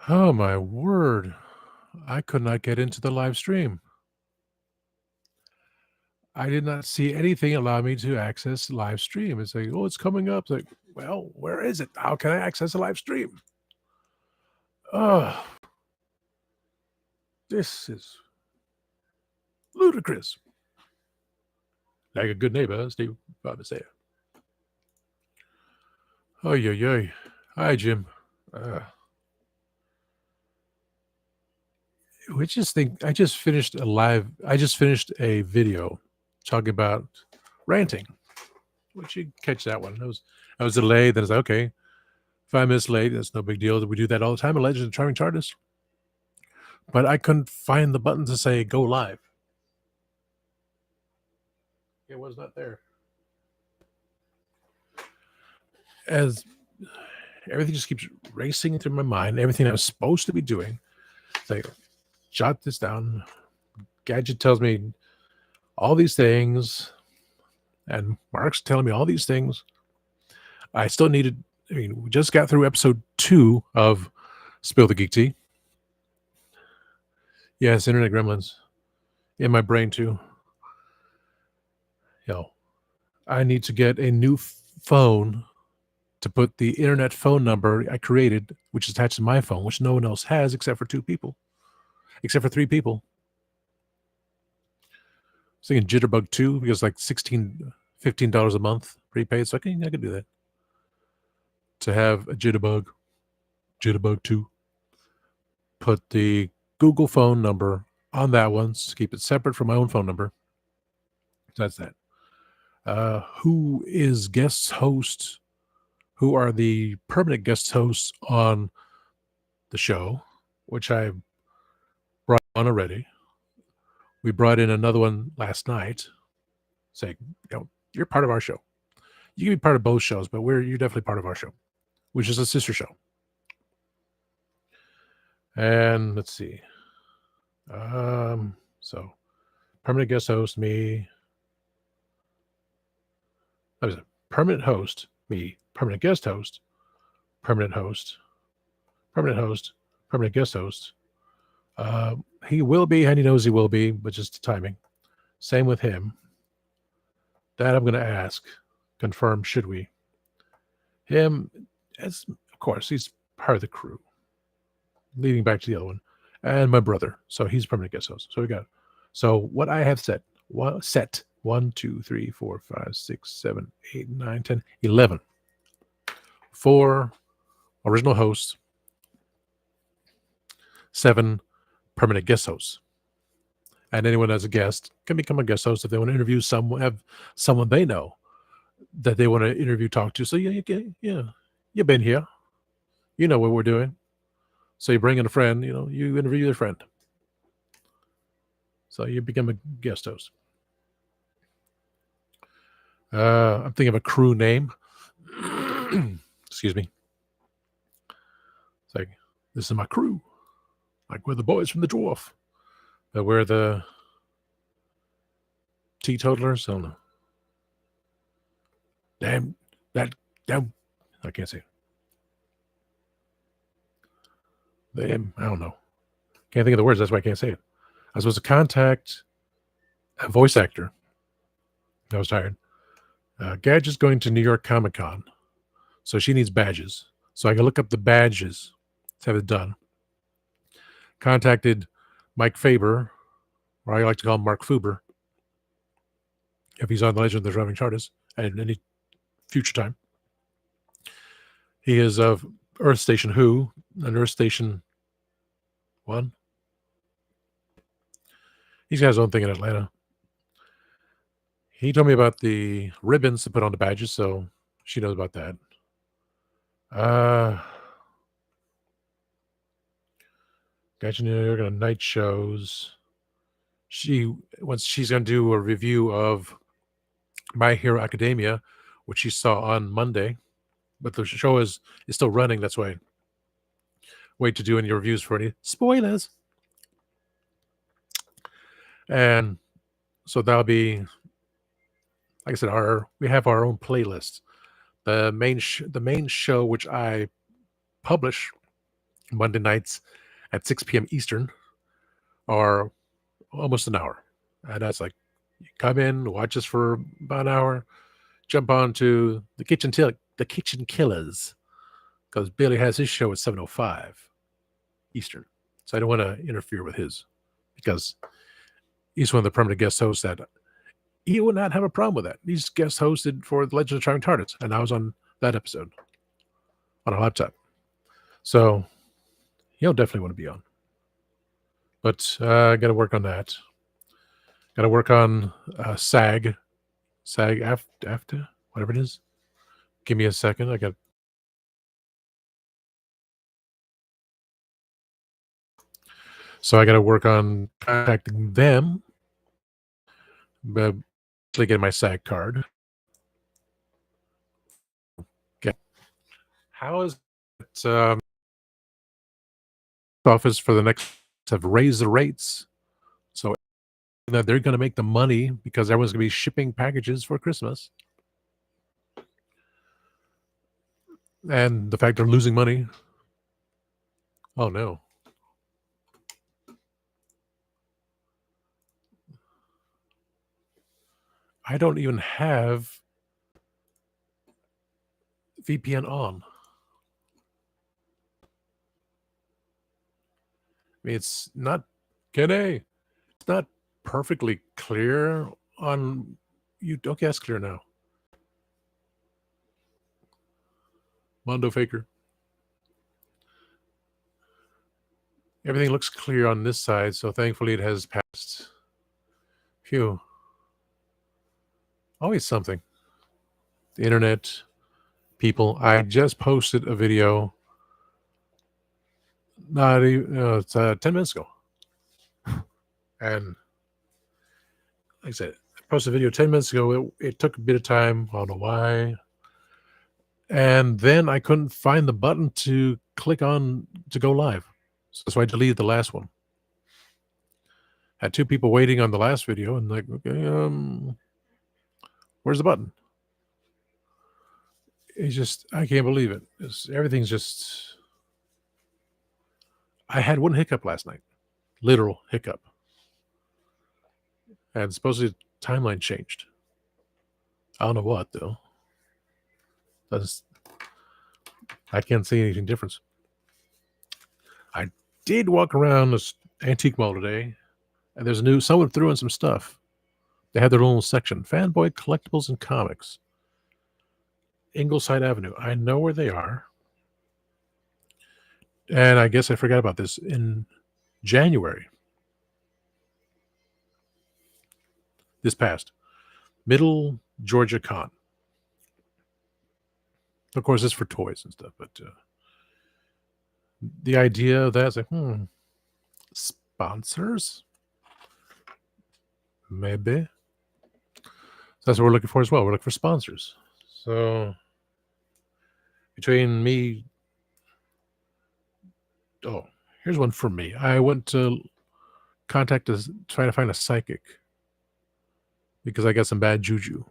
Oh my word. I could not get into the live stream. I did not see anything allow me to access live stream. It's like, oh, it's coming up. It's like, well, where is it? How can I access a live stream? Oh, this is ludicrous. Like a good neighbor, Steve Bobby said. Oh, yeah, yeah. Hi, Jim. Uh, I just finished a video talking about ranting. Which you catch that one. I was delayed. Then it's like, okay, 5 minutes late. That's no big deal. We do that all the time at Legends and Charming Charters. But I couldn't find the button to say go live. It was not there. As everything just keeps racing through my mind, everything I was supposed to be doing. It's like, jot this down. Gadget tells me all these things, and Mark's telling me all these things. I still needed. I mean, we just got through episode 2 of Spill the Geek Tea. Yes, Internet Gremlins in my brain too. I need to get a new phone to put the internet phone number I created, which is attached to my phone, which no one else has except for 3 people. I was thinking Jitterbug 2 because like $15 a month prepaid. So I could do that. To have a Jitterbug 2, put the Google phone number on that one, so keep it separate from my own phone number. So that's that. Who is guest host? Who are the permanent guest hosts on the show, which I brought on already. We brought in another one last night saying, you're part of our show. You can be part of both shows, but you're definitely part of our show, which is a sister show. And let's see. So permanent guest host, me. That was a permanent host, me, permanent guest host, permanent host, permanent host, permanent guest host. He will be, and he knows he will be, but just the timing. Same with him. That I'm going to ask. Confirm, should we? Him, as of course, he's part of the crew. Leading back to the other one. And my brother. So he's permanent guest host. So we got. So what I have set 1, 2, 3, 4, 5, 6, 7, 8, 9, 10, 11. 4 original hosts, 7 permanent guest hosts. And anyone as a guest can become a guest host if they want to interview have someone they know that they want to interview, talk to. So you've been here. You know what we're doing. So you bring in a friend, you interview their friend. So you become a guest host. I'm thinking of a crew name. Excuse me. It's like, this is my crew. Like, we're the boys from the dwarf. But we're the teetotalers. I don't know. Damn. I can't say it. Damn. I don't know. Can't think of the words. That's why I can't say it. I was supposed to contact a voice actor. I was tired. Gadget's going to New York Comic Con. So she needs badges. So I can look up the badges to have it done. Contacted Mike Faber, or I like to call him Mark Fuber, if he's on the Legend of the Charming Charters at any future time. He is of Earth Station Who and Earth Station 1. He's got his own thing in Atlanta. He told me about the ribbons to put on the badges, so she knows about that. Gotcha. You're going to night shows. She's going to do a review of My Hero Academia, which she saw on Monday, but the show is still running. That's why. Wait to do any reviews for any spoilers. And so that'll be, like I said, we have our own playlist. The main show which I publish Monday nights at 6 p.m. Eastern are almost an hour. And that's like, you come in, watch us for about an hour, jump on to the Kitchen Killers, because Billy has his show at 7:05 Eastern. So I don't want to interfere with his, because he's one of the permanent guest hosts that he would not have a problem with that. He's guest hosted for The Legend of Charming TARDIS, and I was on that episode on a laptop. So he'll definitely want to be on. But I got to work on that. Got to work on SAG after, whatever it is. Give me a second. So I got to work on contacting them, but get my SAG card. Okay. How is it? Office for the next have raised the rates, so that they're going to make the money because everyone's going to be shipping packages for Christmas, and the fact they're losing money. Oh no. I don't even have VPN on. I mean, it's not it's not perfectly clear on you. Okay, that's clear now. Mondo Faker. Everything looks clear on this side, so thankfully it has passed. Phew. Always something. The internet, people. I just posted a video. Not even, it's 10 minutes ago. And like I said, I posted a video 10 minutes ago. It took a bit of time. I don't know why. And then I couldn't find the button to click on to go live. So I deleted the last one. Had two people waiting on the last video and like, okay, where's the button? It's just, I can't believe it. Everything's just, I had one hiccup last night, literal hiccup. And supposedly the timeline changed. I don't know what though. I can't see anything different. I did walk around this antique mall today, and there's someone threw in some stuff. They had their own section, Fanboy Collectibles and Comics. Ingleside Avenue. I know where they are. And I guess I forgot about this. In January, this past, Middle Georgia Con. Of course, it's for toys and stuff, but the idea of that is like, sponsors? Maybe. So that's what we're looking for as well. We're looking for sponsors. So between me, here's one for me. I went to try to find a psychic because I got some bad juju.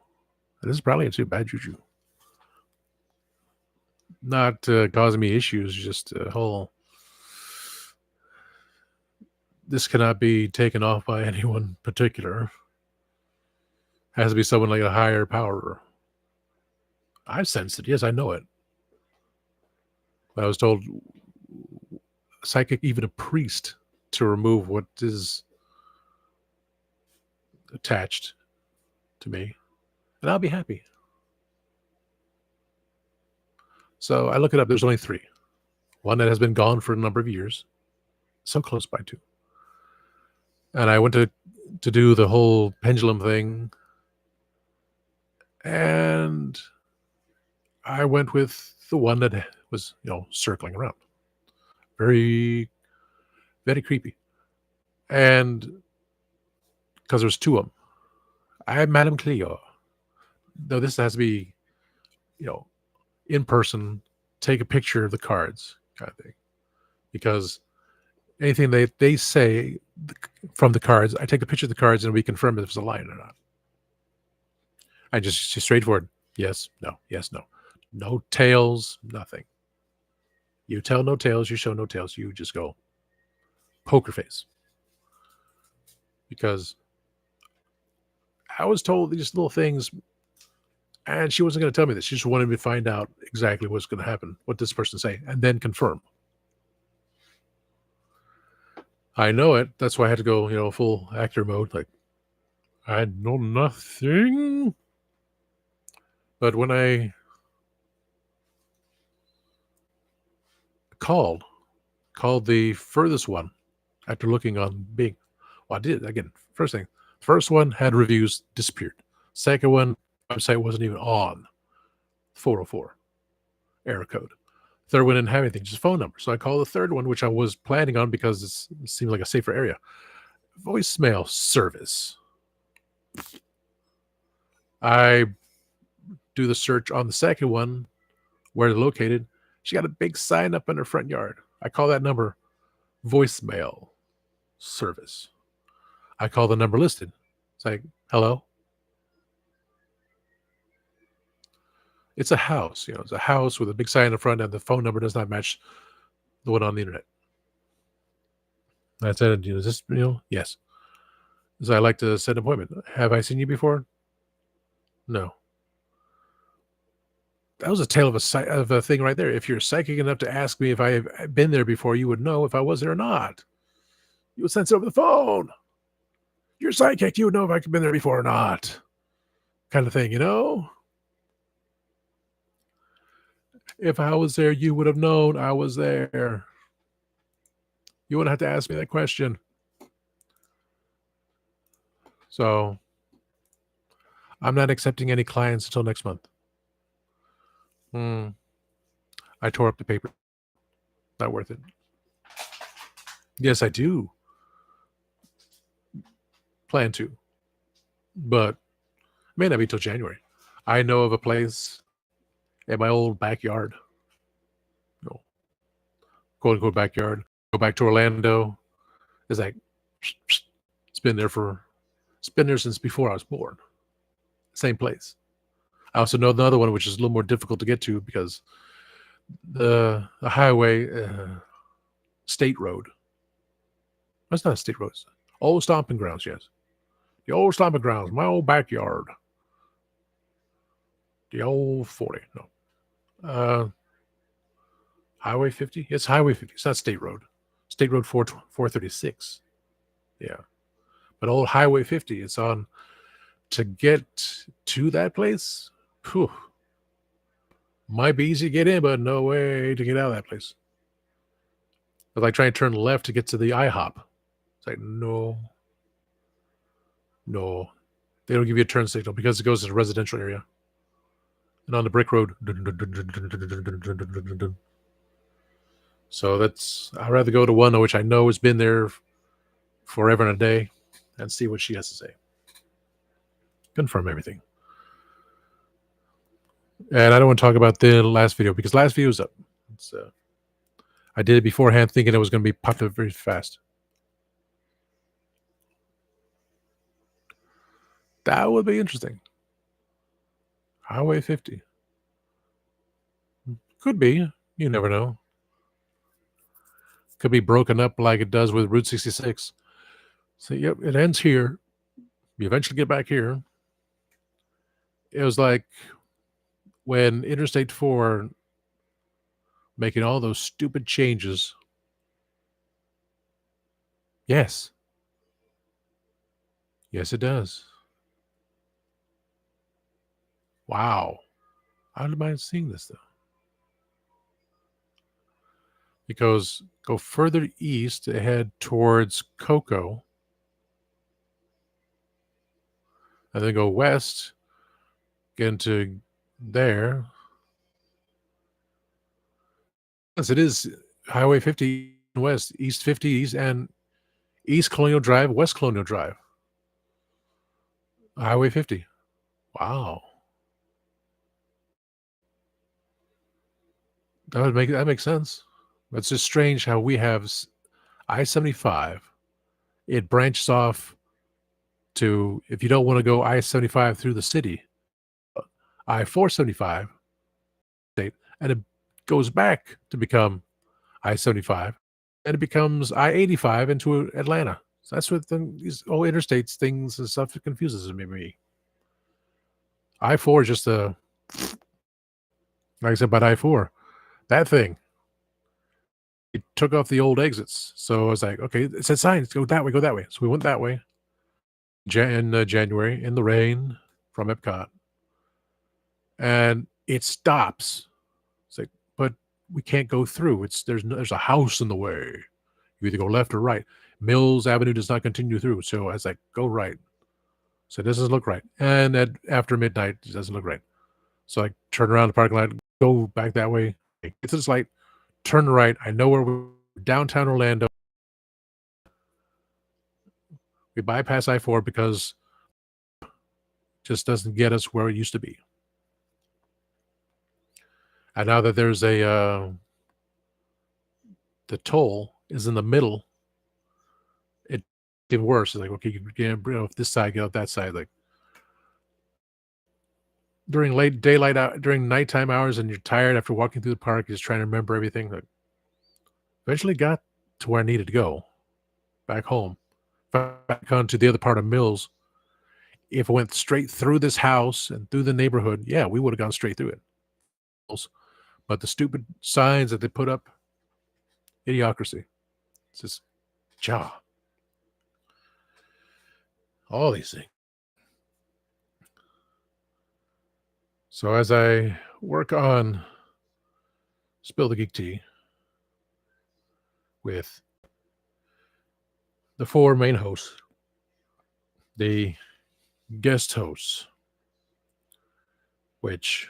This is probably too bad juju. Not causing me issues, just a whole. This cannot be taken off by anyone particular. Has to be someone like a higher power. I sense it. Yes, I know it. But I was told psychic, even a priest, to remove what is attached to me, and I'll be happy. So I look it up. There's only 3. One that has been gone for a number of years. So close by too. And I went to do the whole pendulum thing. And I went with the one that was, circling around. Very, very creepy. And because there's 2 of them. I'm Madame Cleo. No, this has to be, in person, take a picture of the cards kind of thing. Because anything they say from the cards, I take a picture of the cards and we confirm if it's a line or not. I just straightforward. Yes, no, yes, no. No tails, nothing. You tell no tales, you show no tales, you just go poker face. Because I was told these little things, and she wasn't going to tell me this. She just wanted me to find out exactly what's going to happen, what this person say, and then confirm. I know it. That's why I had to go, full actor mode. Like, I know nothing. But when I called the furthest one after looking on Bing, well, I did again. First one had reviews, disappeared. Second one, website wasn't even on. 404 error code. Third one didn't have anything, just phone number. So I called the third one, which I was planning on because it seemed like a safer area. Voicemail service. I do the search on the second one, where they're located. She got a big sign up in her front yard. I call that number voicemail service. I call the number listed. It's like, hello? It's a house. It's a house with a big sign in the front, and the phone number does not match the one on the internet. I said, is this, yes. So I like to set an appointment. Have I seen you before? No. That was a tale of a thing right there. If you're psychic enough to ask me if I've been there before, you would know if I was there or not. You would sense it over the phone. You're psychic. You would know if I've been there before or not. Kind of thing, If I was there, you would have known I was there. You wouldn't have to ask me that question. So I'm not accepting any clients until next month. I tore up the paper. Not worth it. Yes, I do plan to, but it may not be till January. I know of a place in my old backyard, quote unquote backyard. Go back to Orlando. It's like it's been there since before I was born. Same place. I also know another one which is a little more difficult to get to because the highway, state road. That's not a state road. It's old stomping grounds, yes. The old stomping grounds, my old backyard. The old 40. No. Highway 50? It's Highway 50. It's not State Road. State Road 436. Yeah. But old Highway 50, it's on to get to that place. Whew. Might be easy to get in, but no way to get out of that place. But like trying to turn left to get to the IHOP. It's like, no. They don't give you a turn signal because it goes to a residential area. And on the brick road. So I'd rather go to one which I know has been there forever and a day and see what she has to say. Confirm everything. And I don't want to talk about the last video because last video was up. I did it beforehand thinking it was going to be popped up very fast. That would be interesting. Highway 50. Could be. You never know. Could be broken up like it does with Route 66. So, yep, it ends here. You eventually get back here. It was like when Interstate 4 making all those stupid changes. Yes. Yes, it does. Wow. How am I seeing this, though? Because go further east to head towards Cocoa. And then go west, get into there. Yes, it is Highway 50 west, East 50 east, and East Colonial Drive, West Colonial Drive. Highway 50. Wow. That makes sense. It's just strange how we have I-75. It branches off to, if you don't want to go I-75 through the city, I-475, and it goes back to become I-75, and it becomes I-85 into Atlanta. So that's what these old interstates things and stuff confuses me. I-4 is just a, like I said about I-4, that thing, it took off the old exits. So I was like, okay, it said signs, go that way, go that way. So we went that way in January in the rain from Epcot, and it stops. It's like, but we can't go through. There's a house in the way. You either go left or right. Mills Avenue does not continue through. So I was like, go right. So it doesn't look right. And after midnight, it doesn't look right. So I turn around the parking lot, go back that way, get to this light, turn right. I know where we're downtown Orlando. We bypass I-4 because it just doesn't get us where it used to be. And now that there's the toll is in the middle, it even worse. It's like, okay, you get off this side, get off that side. Like during late daylight out, during nighttime hours, and you're tired after walking through the park, you're just trying to remember everything. Like, eventually got to where I needed to go, back home, back onto the other part of Mills. If I went straight through this house and through the neighborhood, yeah, we would have gone straight through it. But the stupid signs that they put up, idiocracy. It's just all these things. So as I work on Spill the Geek Tea with the 4 main hosts, the guest hosts, which,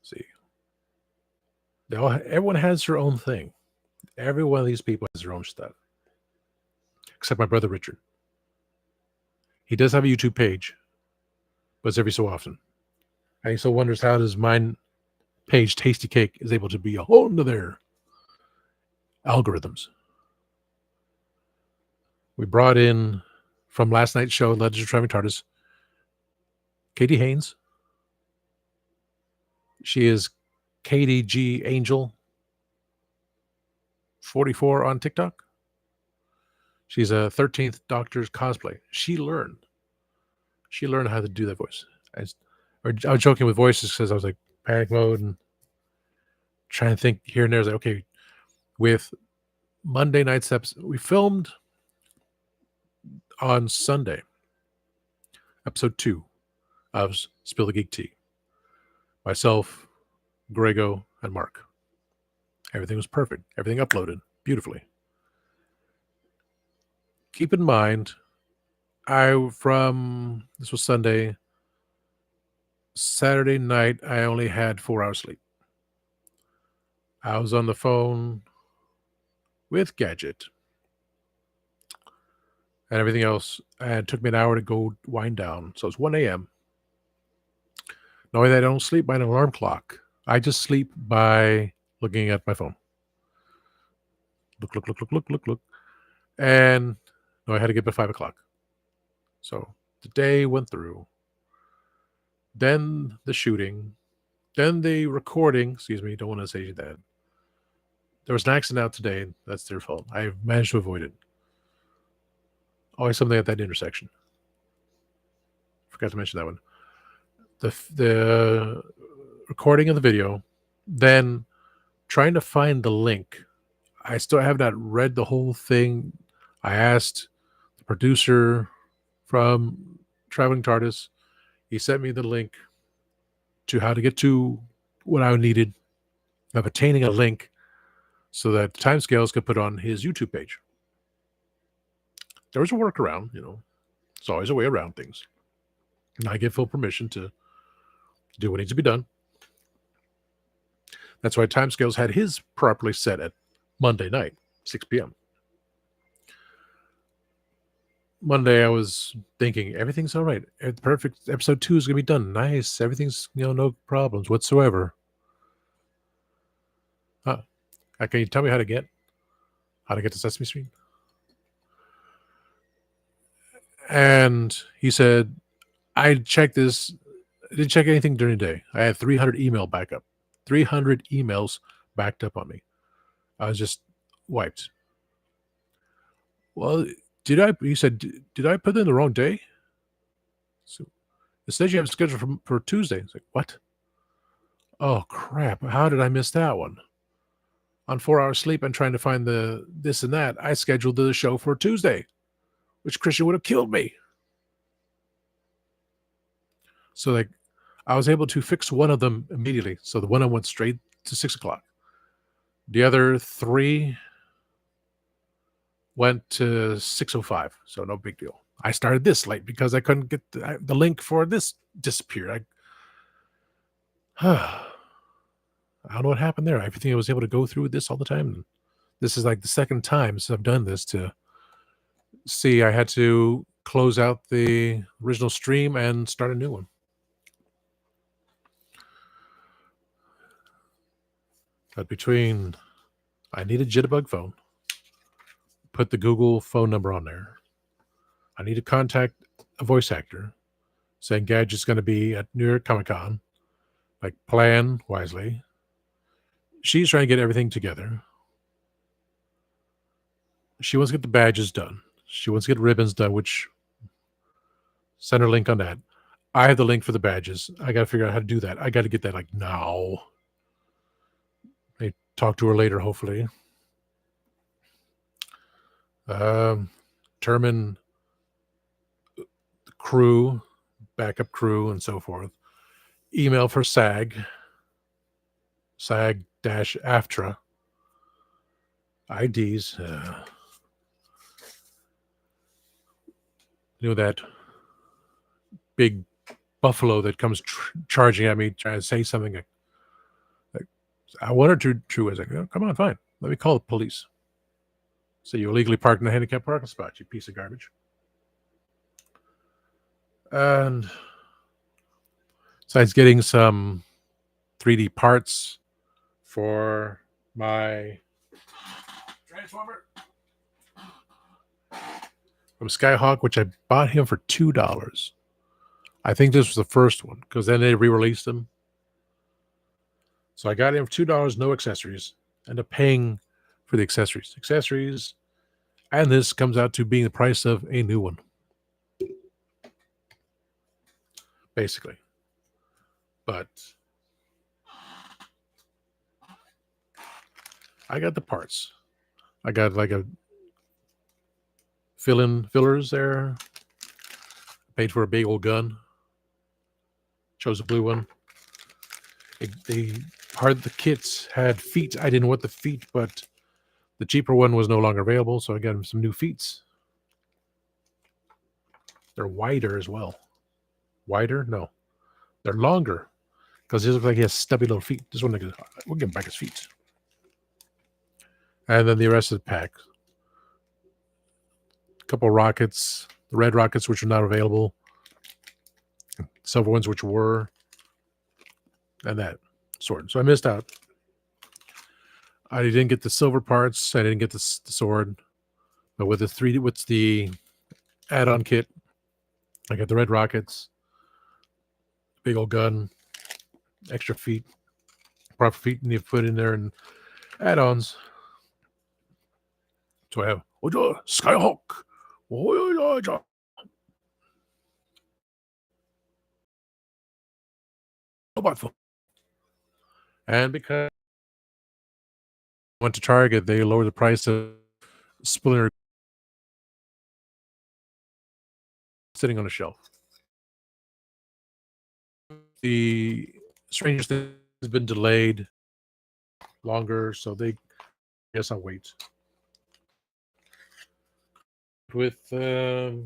see, everyone has their own thing. Every one of these people has their own stuff, except my brother Richard. He does have a YouTube page, but it's every so often. And he still wonders how does mine page, Tasty Cake, is able to be a whole into their algorithms. We brought in from last night's show, Legends of Traveling TARDIS, Katie Haynes. She is Katie G. Angel 44 on TikTok. She's a 13th Doctor's cosplay. She learned how to do that voice. I was joking with voices because I was like panic mode and trying to think here and there. I was like, okay, with Monday night's episode, we filmed on Sunday, episode 2 of Spill the Geek Tea. Myself, Grego, and Mark. Everything was perfect. Everything uploaded beautifully. Keep in mind, this was Sunday. Saturday night, I only had 4 hours sleep. I was on the phone with Gadget and everything else, and it took me an hour to go wind down. So it's 1 a.m. Knowing that I don't sleep by an alarm clock, I just sleep by looking at my phone. Look. And no, I had to get up at 5 o'clock. So the day went through. Then the shooting. Then the recording. Excuse me, don't want to say that. There was an accident out today. That's their fault. I managed to avoid it. Always something at that intersection. Forgot to mention that one. The recording of the video, then trying to find the link. I still have not read the whole thing. I asked the producer from Traveling TARDIS. He sent me the link to how to get to what I needed of attaining a link so that Timescales could put on his YouTube page. There was a workaround, There's always a way around things. And I give full permission to do what needs to be done. That's why Timescales had his properly set at Monday night, 6 p.m. Monday, I was thinking, everything's all right. Perfect. Episode 2 is going to be done. Nice. Everything's, no problems whatsoever. Can you tell me how to get to Sesame Street? And he said, I checked this. I didn't check anything during the day. I had 300 email backup. 300 emails backed up on me. I was just wiped. Well, did I? He said, did I put in the wrong day? So it says you have a schedule for Tuesday. It's like, what? Oh crap! How did I miss that one? On 4 hours sleep and trying to find the this and that, I scheduled the show for Tuesday, which Christian would have killed me. So like, I was able to fix one of them immediately. So the one I went straight to 6 o'clock. The other three went to 6:05. So no big deal. I started this late because I couldn't get the link for this disappeared. I don't know what happened there. Everything I was able to go through this all the time. This is like the second time since I've done this to see. I had to close out the original stream and start a new one. But between, I need a Jitterbug phone, put the Google phone number on there. I need to contact a voice actor saying Gadget's going to be at New York Comic Con. Like, plan wisely. She's trying to get everything together. She wants to get the badges done. She wants to get ribbons done, which send her link on that. I have the link for the badges. I got to figure out how to do that. I got to get that like now. I talk to her later, hopefully. Determine the crew, backup crew, and so forth. Email for SAG-AFTRA IDs. That big buffalo that comes charging at me, trying to say something. Like, I wanted to true. I was like, oh, come on, fine. Let me call the police. So you illegally parked in a handicapped parking spot, you piece of garbage. And besides getting some 3D parts for my Transformer from Skyhawk, which I bought him for $2. I think this was the first one because then they re-released them. So I got him for $2, no accessories. End up paying for the accessories, and this comes out to being the price of a new one, basically. But I got the parts. I got like a fillers there. Paid for a big old gun. Chose a blue one. The kits had feet. I didn't want the feet, but the cheaper one was no longer available, so I got him some new feet. They're wider as well. Wider? No. They're longer. Because he looks like he has stubby little feet. This one, we'll give him back his feet. And then the rest of the pack. A couple of rockets. The red rockets, which are not available. Silver ones, which were. And that sword. So I missed out. I didn't get the silver parts. I didn't get the sword. But with the add-on kit, I got the red rockets, big old gun, extra feet, proper feet you need to put in there, and add-ons. So I have Skyhawk. And because I went to Target, they lowered the price of Splinter sitting on a shelf. The Stranger Things has been delayed longer, so I guess I'll wait. With the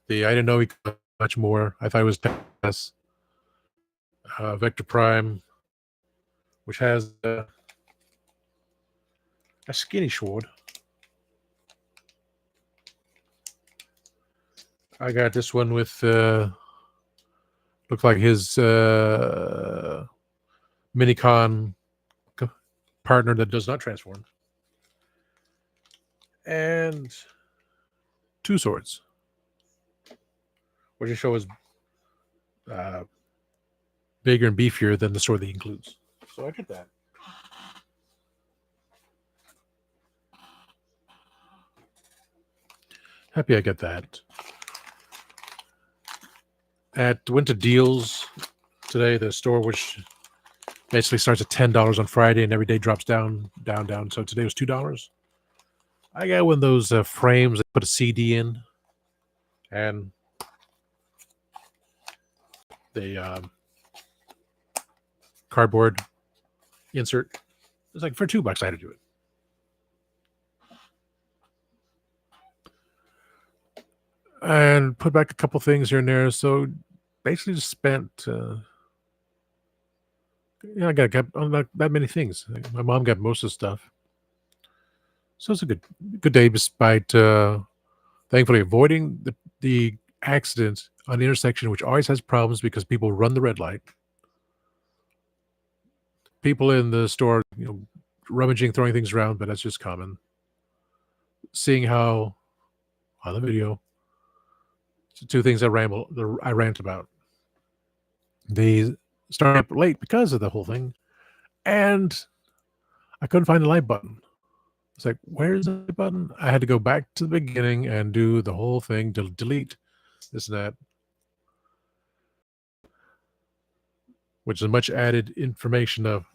I didn't know he could much more. I thought it was less. Vector Prime, which has a skinny sword. I got this one with looked like his Minicon partner that does not transform, and two swords, which I show is bigger and beefier than the store that includes. So I get that. Happy I get that. Went to Deals today, the store which basically starts at $10 on Friday and every day drops down. So today was $2. I got one of those frames that put a CD in, and the cardboard insert. It's like for $2 I had to do it. And put back a couple things here and there. So basically just spent I got not that many things. My mom got most of the stuff. So it's a good day despite thankfully avoiding the accident on the intersection, which always has problems because people run the red light. People in the store, rummaging, throwing things around, but that's just common. Seeing how on the video, two things I rant about. They started up late because of the whole thing, and I couldn't find the light button. It's like, where's the light button? I had to go back to the beginning and do the whole thing, delete this and that, which is much added information of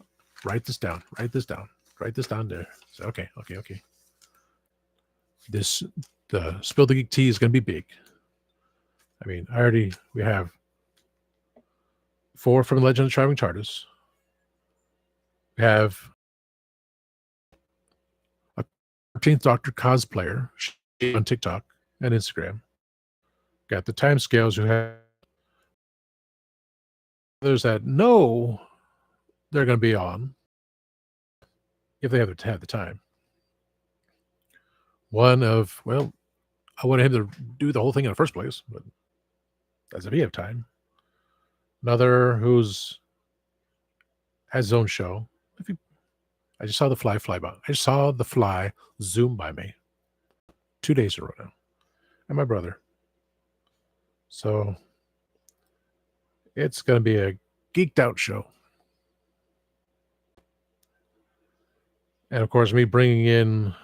write this down there. So, okay. The Spill the Geek tea is going to be big. I mean, we have 4 from Legend of the Traveling TARDIS. We have a 13th Doctor cosplayer on TikTok and Instagram. Got the time scales who have others that know they're going to be on if they have the time. One of, I wanted him to do the whole thing in the first place, but as if he have time. Another who's has his own show. I just saw the fly by. I just saw the fly zoom by me 2 days in a row now. And my brother. So it's going to be a geeked out show. And of course, me bringing in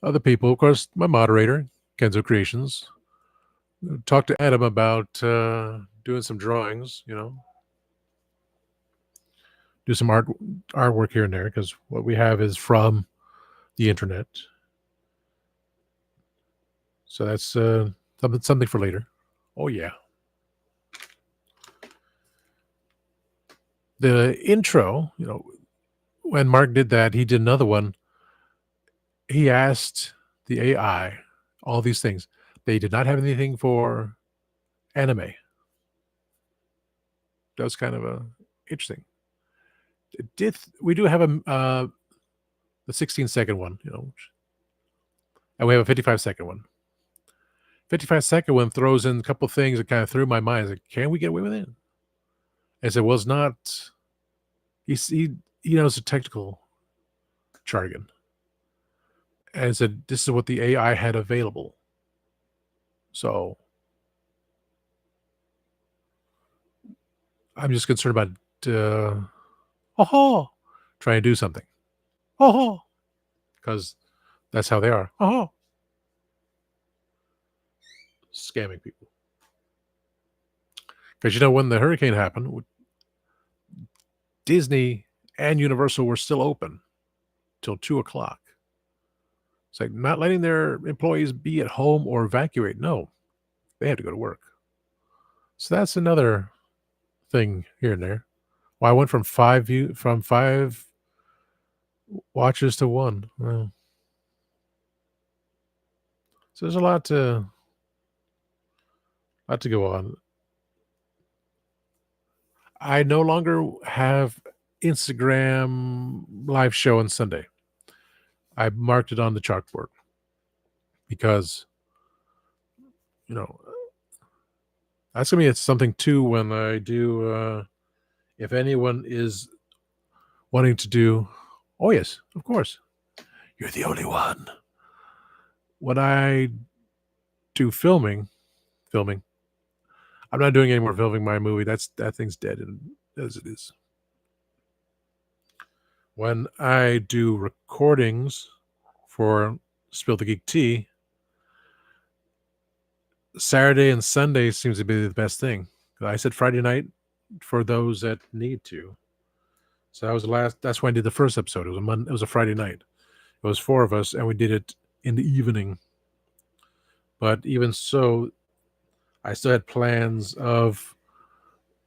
other people. Of course, my moderator, Kenzo Creations. Talked to Adam about doing some drawings, do some artwork here and there, because what we have is from the internet. So that's something for later. Oh yeah. The intro, when Mark did that, he did another one. He asked the AI all these things. They did not have anything for anime. That was kind of interesting. We do have the 16-second one, and we have a 55-second one. 55-second one throws in a couple things that kind of threw my mind. Like, can we get away with it? I said, well, it's not. He knows the technical jargon, and I said, this is what the AI had available. So I'm just concerned about trying to do something. Because that's how they are. Scamming people. Because when the hurricane happened, Disney and Universal were still open till 2:00. It's like not letting their employees be at home or evacuate. No, they have to go to work. So that's another thing here and there. Well, I went from 5 watches to 1. Well, so there's a lot to go on. I no longer have Instagram live show on Sunday. I marked it on the chalkboard because, that's going to be something too when I do, if anyone is wanting to do, oh yes, of course, you're the only one. When I do filming, I'm not doing any more filming my movie. That thing's dead as it is. When I do recordings for Spill the Geek Tea, Saturday and Sunday seems to be the best thing. I said Friday night for those that need to. So that was the last. That's when I did the first episode. It was a Friday night. It was 4 of us, and we did it in the evening. But even so, I still had plans of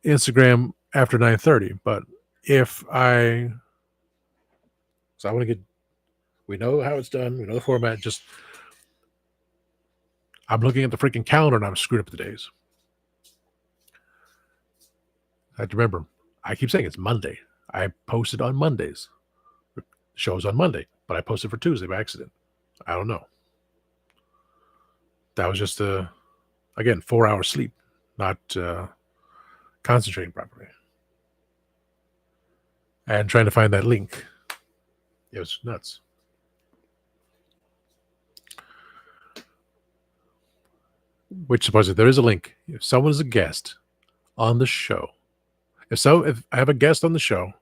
Instagram after 9:30. But if I, so I want to get. We know how it's done. We know the format. Just I'm looking at the freaking calendar and I'm screwed up the days. I have to remember. I keep saying it's Monday. I posted on Mondays. The show's on Monday, but I posted for Tuesday by accident. I don't know. That was just again 4 hours sleep, not concentrating properly, and trying to find that link. It was nuts. Which supposedly there is a link. If someone is a guest on the show, if I have a guest on the show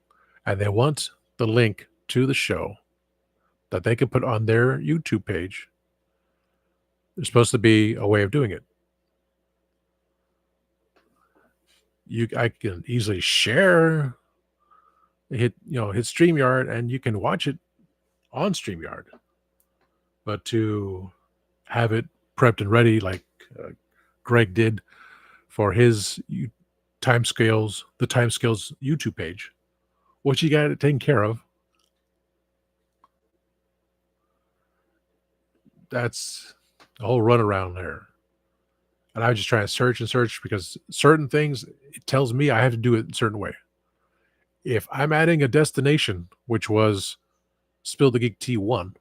and they want the link to the show that they can put on their YouTube page, there's supposed to be a way of doing it. I can easily share, hit StreamYard, and you can watch it on StreamYard. But to have it prepped and ready, like Greg did for his the Timescales YouTube page, which he got it taken care of. That's a whole runaround there. And I was just trying to search and search because certain things, it tells me I have to do it a certain way. If I'm adding a destination, which was Spill the Geek T1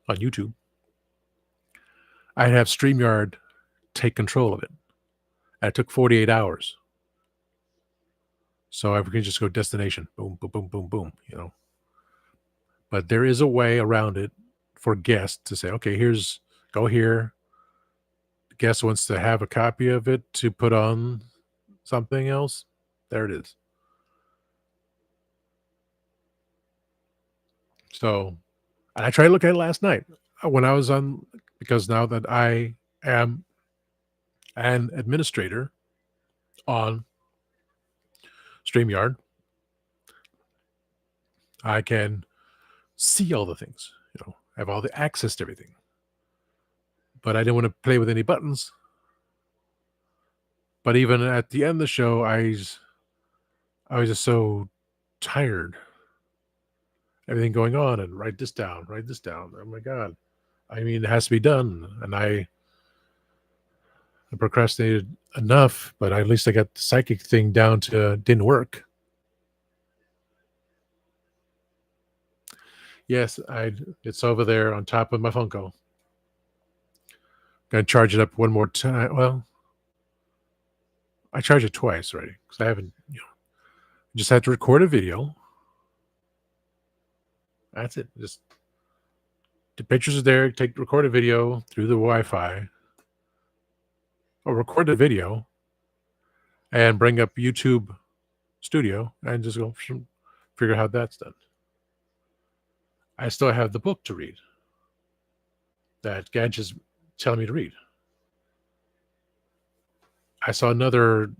on YouTube, I'd have StreamYard take control of it. And it took 48 hours. So I can just go destination, boom, boom, boom, boom, boom, But there is a way around it for guests to say, okay, go here. The guest wants to have a copy of it to put on something else. There it is. So, and I tried to look at it last night when I was on, because now that I am an administrator on StreamYard, I can see all the things, have all the access to everything. But I didn't want to play with any buttons. But even at the end of the show, I was just so tired. Everything going on, and write this down. Oh my God. I mean, it has to be done. And I procrastinated enough, but at least I got the psychic thing down to didn't work. Yes, it's over there on top of my Funko. Gonna charge it up one more time. Well, I charged it twice already because I haven't, just had to record a video. That's it. Just the pictures are there. Record a video through the Wi-Fi, or record the video and bring up YouTube Studio and just go figure out how that's done. I still have the book to read that Gadget's telling me to read. I saw another,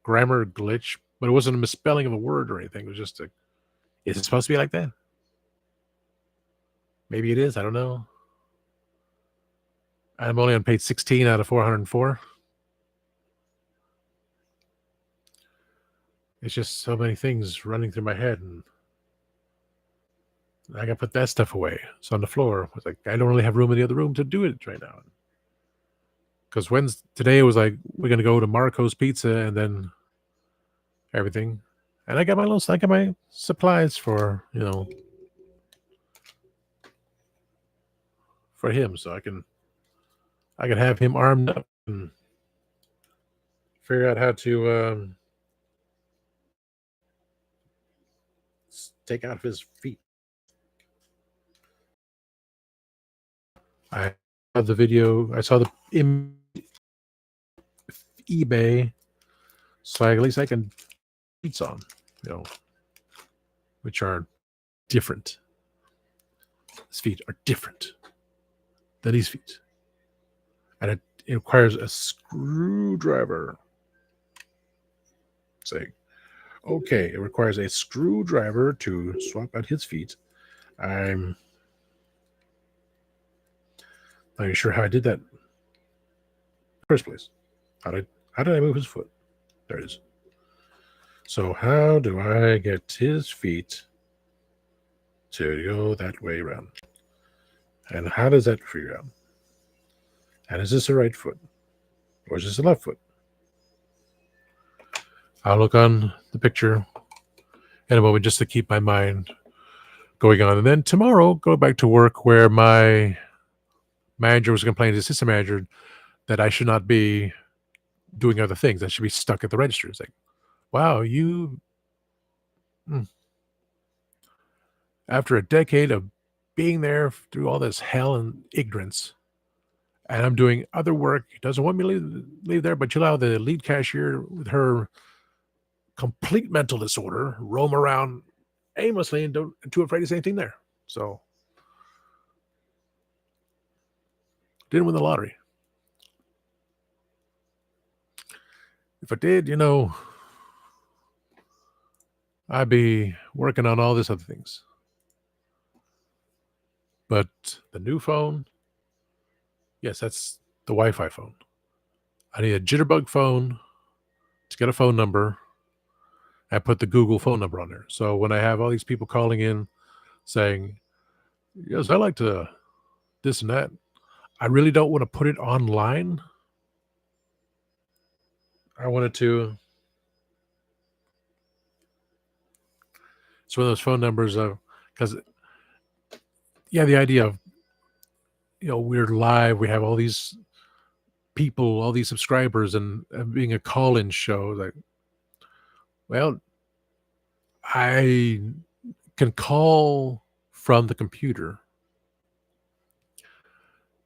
grammar glitch, but it wasn't a misspelling of a word or anything. It was just is it supposed to be like that? Maybe it is. I don't know. I'm only on page 16 out of 404. It's just so many things running through my head, and I gotta put that stuff away. It's on the floor. It's like I don't really have room in the other room to do it right now. Because today was like we're gonna go to Marco's Pizza and then everything, and I got my supplies for for him, so I can have him armed up and figure out how to take out his feet. I of the video. I saw the eBay, so at least I can feet on, which are different. His feet are different than these feet, and it requires a screwdriver. Saying, okay, it requires a screwdriver to swap out his feet. I'm not even sure how I did that in the first place. How did I move his foot? There it is. So how do I get his feet to go that way around? And how does that figure out? And is this the right foot? Or is this the left foot? I'll look on the picture in a moment just to keep my mind going on. And then tomorrow, go back to work where my manager was complaining to the assistant manager that I should not be doing other things. I should be stuck at the register. It's like, wow, you, after a decade of being there through all this hell and ignorance, and I'm doing other work, he doesn't want me to leave there, but you allow the lead cashier with her complete mental disorder roam around aimlessly and don't too afraid to say anything there. So didn't win the lottery. If I did, I'd be working on all these other things. But the new phone, yes, that's the Wi-Fi phone. I need a Jitterbug phone to get a phone number. I put the Google phone number on there. So when I have all these people calling in saying, yes, I like to this and that, I really don't want to put it online. I wanted to. It's one of those phone numbers of, because, yeah, the idea of, we're live, we have all these people, all these subscribers, and being a call-in show, like, well, I can call from the computer,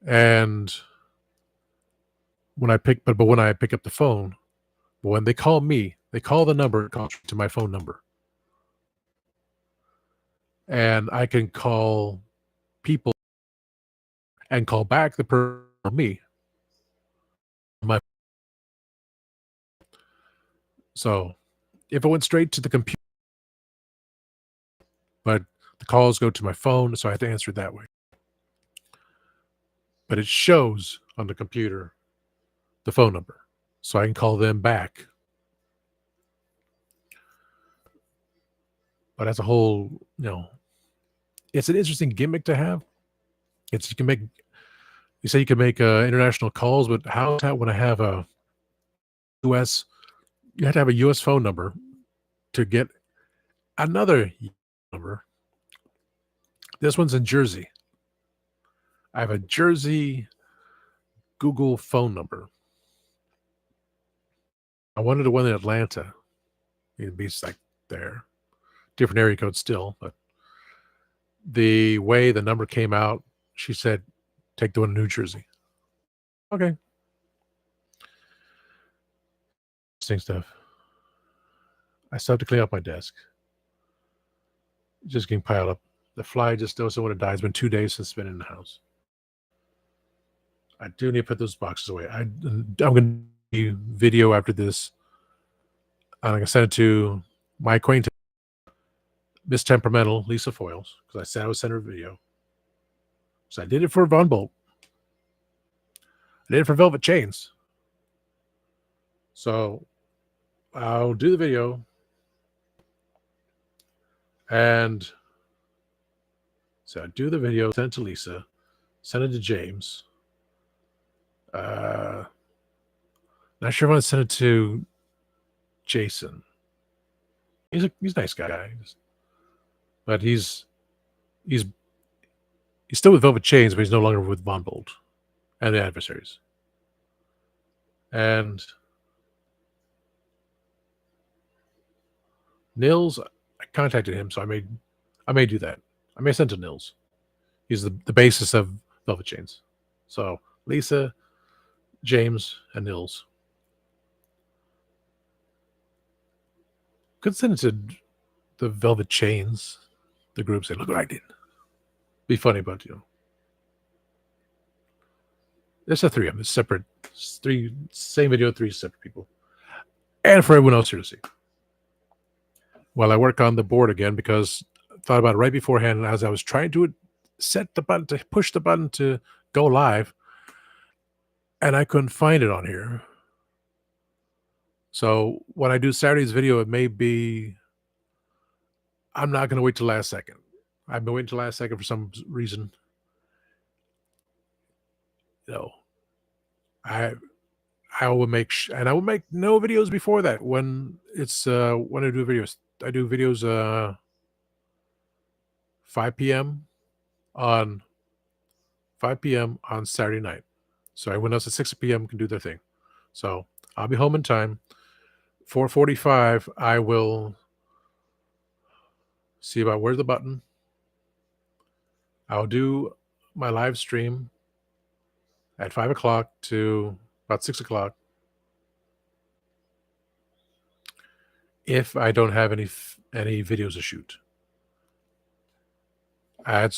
and when I pick up the phone, when they call me, they call the number, it calls to my phone number, and I can call people and call back the person or me. So if it went straight to the computer, but the calls go to my phone, so I have to answer it that way. But it shows on the computer the phone number, so I can call them back. But as a whole, it's an interesting gimmick to have. You say you can make international calls, but how when I have a U.S., you have to have a U.S. phone number to get another number. This one's in Jersey. I have a Jersey Google phone number. I wanted one in Atlanta. It'd be like there. Different area code still, but the way the number came out, she said, take the one in New Jersey. Okay. Interesting stuff. I still have to clean up my desk. Just getting piled up. The fly just doesn't want to die. It's been 2 days since it's been in the house. I do need to put those boxes away. I'm going to do video after this. I'm going to send it to my acquaintance, Miss Temperamental, Lisa Foyles, because I said I would send her a video. So I did it for Von Bolt. I did it for Velvet Chains. So I'll do the video. And so I do the video, send it to Lisa, send it to James. Not sure if I want to send it to Jason. He's a nice guy, but he's still with Velvet Chains, but he's no longer with Von Bolt and the Adversaries. And Nils, I contacted him, so I may do that. I may send to Nils. He's the basis of Velvet Chains. So Lisa, James, and Nils. Could send it to the Velvet Chains, the group. Say, look what I did. Be funny, but there's a 3 of them. It's separate. It's 3, same video, 3 separate people, and for everyone else here to see. While I work on the board again, because I thought about it right beforehand as I was trying to set the button to push the button to go live, and I couldn't find it on here. So when I do Saturday's video, it may be. I'm not going to wait till last second. I've been waiting till last second for some reason. I will make and I will make no videos before that when it's when I do videos. I do videos 5 p.m. on 5 p.m. on Saturday night. So everyone else at 6 p.m. can do their thing. So I'll be home in time. 4:45, I will see about where's the button. I'll do my live stream at 5 o'clock to about 6 o'clock. If I don't have any videos to shoot. I'm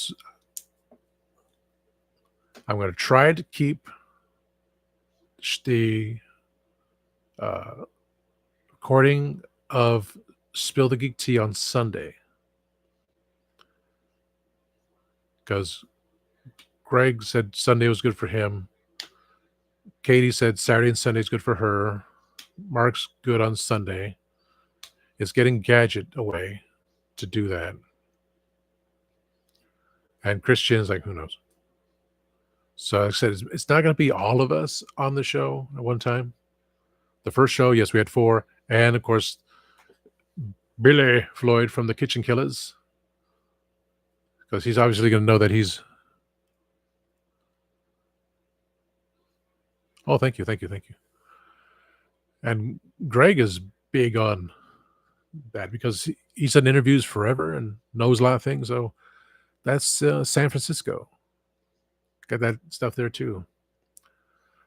going to try to keep the recording of Spill the Geek Tea on Sunday. Because Greg said Sunday was good for him. Katie said Saturday and Sunday is good for her. Mark's good on Sunday. It's getting Gadget away to do that. And Christian's like, who knows? So like I said, it's not going to be all of us on the show at one time. The first show, yes, we had 4. And, of course, Billy Floyd from the Kitchen Killers. Because he's obviously going to know that he's... Oh, thank you. And Greg is big on that because he's done interviews forever and knows a lot of things. So that's San Francisco. Got that stuff there too.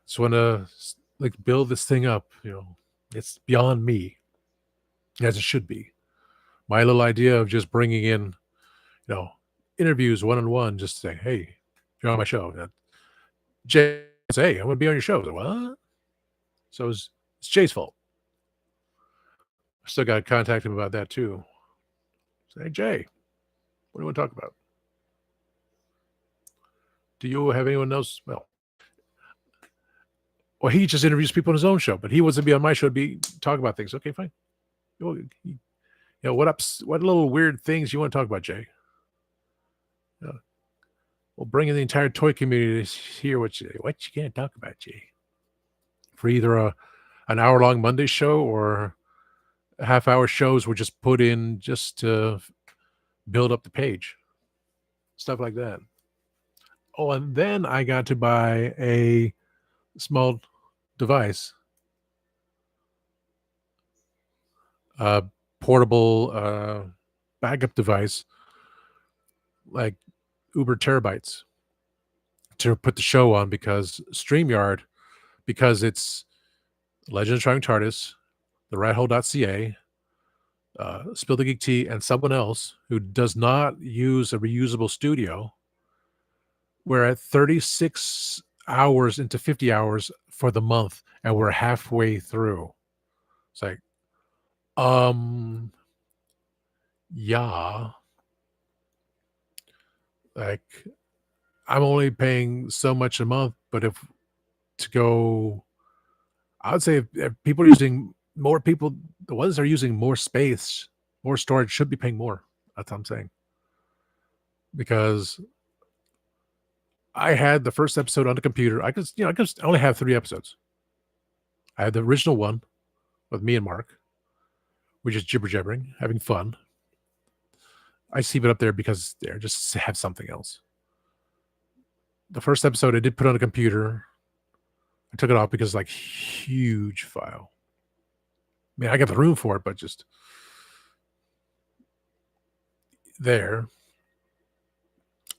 Just want to build this thing up. It's beyond me, as it should be. My little idea of just bringing in, interviews one-on-one, just saying, hey, you're on my show. Jay says, hey, I'm going to be on your show. I was like, what? So it's Jay's fault. I still got to contact him about that too. Say, hey, Jay, what do you want to talk about? Do you have anyone else? Well, he just interviews people on his own show, but he wants to be on my show to talk about things. Okay, fine. What little weird things you want to talk about, Jay? We'll bring in the entire toy community to hear what you can't talk about, Jay. For either an hour-long Monday show or half-hour shows we're just put in just to build up the page. Stuff like that. Oh, and then I got to buy a small device. A portable backup device like Uber terabytes to put the show on because StreamYard, because it's Legend of Trying TARDIS, the rathole.ca, Spill the Geek Tea, and someone else who does not use a reusable studio. We're at 36 hours into 50 hours for the month, and we're halfway through. It's like, yeah. Like, I'm only paying so much a month, but I would say if people are using more people, the ones that are using more space, more storage should be paying more. That's what I'm saying. Because I had the first episode on the computer. I only have 3 episodes. I had the original one with me and Mark. We're just jibber-jabbering, having fun. I save it up there because there, just to have something else. The first episode I did put on a computer. I took it off because huge file. I mean, I got the room for it, but just there.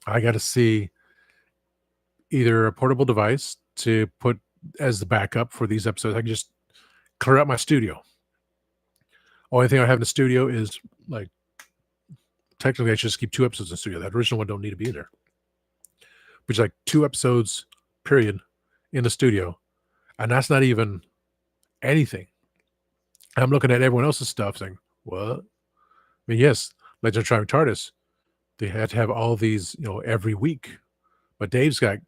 I got to see either a portable device to put as the backup for these episodes. I can just clear out my studio. Only thing I have in the studio is like technically I should just keep 2 episodes in the studio. That original one don't need to be there. Which is like 2 episodes, period, in the studio. And that's not even anything. I'm looking at everyone else's stuff saying, what? I mean, yes, Legend of Triumph TARDIS, they had to have all these, every week. But Dave's got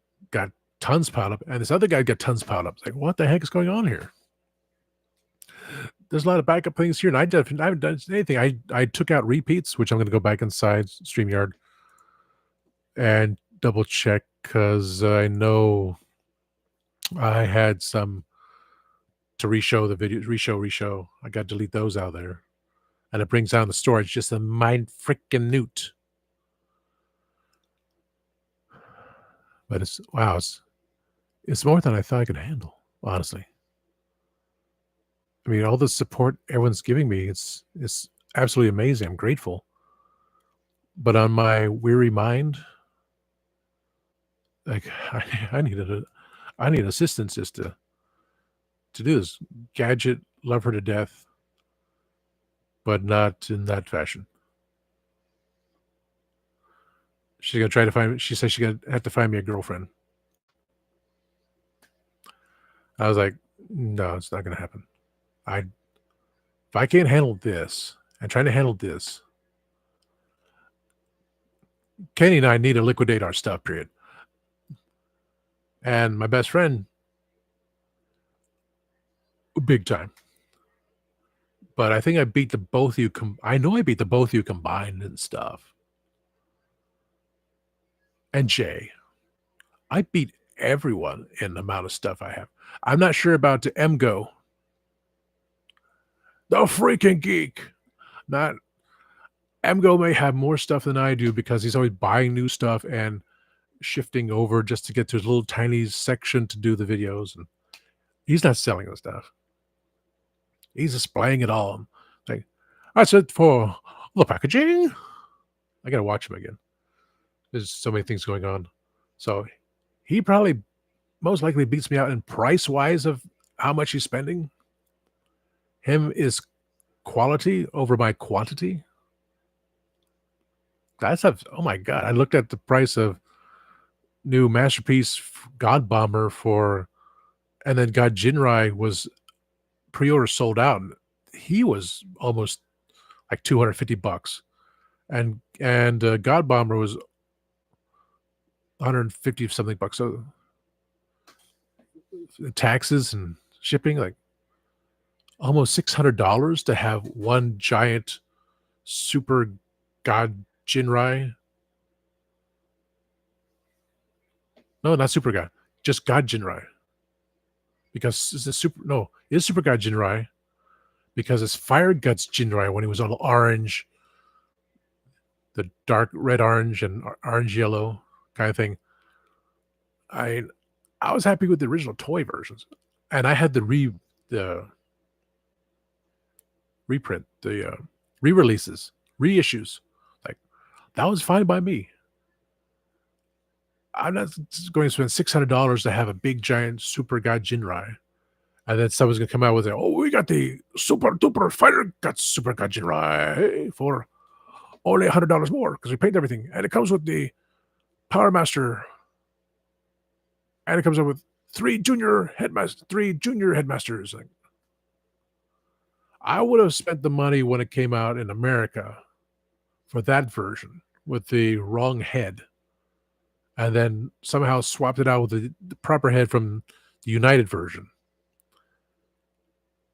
tons piled up, and this other guy got tons piled up. It's like, what the heck is going on here? There's a lot of backup things here, and I haven't done anything. I took out repeats, which I'm going to go back inside StreamYard and double check because I know I had some to reshow the video, reshow. I got to delete those out of there, and it brings down the storage just a mind freaking newt. But it's more than I thought I could handle, honestly. I mean, all the support everyone's giving me, it's absolutely amazing. I'm grateful. But on my weary mind, like I need assistance just to do this. Gadget, love her to death, but not in that fashion. She's gonna try to find. She said she's gonna have to find me a girlfriend. I was like, no, it's not gonna happen. If I can't handle this and trying to handle this, Kenny and I need to liquidate our stuff, period. And my best friend, big time. But I think I beat the both of you. I know I beat the both of you combined and stuff. And Jay, I beat everyone in the amount of stuff I have. I'm not sure about the MGO. The freaking geek. Not MGO may have more stuff than I do because he's always buying new stuff and shifting over just to get to his little tiny section to do the videos. And he's not selling the stuff. He's displaying it all. Like, that's it for the packaging. I got to watch him again. There's so many things going on. So he probably most likely beats me out in price-wise of how much he's spending. Him is quality over my quantity. That's oh my God. I looked at the price of new Masterpiece God Bomber and then God Jinrai was pre-order sold out. He was almost like $250. And God Bomber was 150 something bucks. So taxes and shipping, like almost $600 to have one giant super God Jinrai. No, not Super God, just God Jinrai. Because it's Super God Jinrai because it's Fire Guts Jinrai when he was all orange, the dark red orange and orange yellow kind of thing. I was happy with the original toy versions, and I had the reprint, the re-releases, reissues. Like that was fine by me. I'm not going to spend $600 to have a big giant Super God Jinrai, and then someone's going to come out with it. Oh, we got the Super Duper Fighter Guts Super God Jinrai for only $100 more because we paint everything, and it comes with the Power Master, and it comes up with 3 junior headmasters. Like, I would have spent the money when it came out in America for that version with the wrong head, and then somehow swapped it out with the proper head from the United version,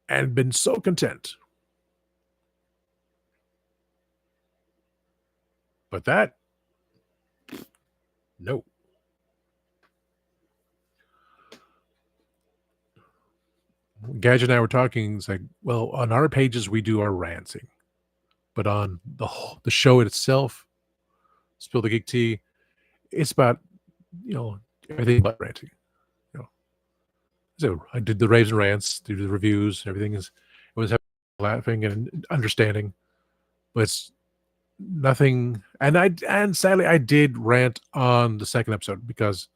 and been so content. But that, no. Gadget and I were talking. It's like, well, on our pages we do our ranting, but on the show itself, Spill the Geek Tea, it's about everything but ranting. So I did the raves and rants, do the reviews, everything is everyone's laughing and understanding, but it's nothing. And sadly I did rant on the second episode because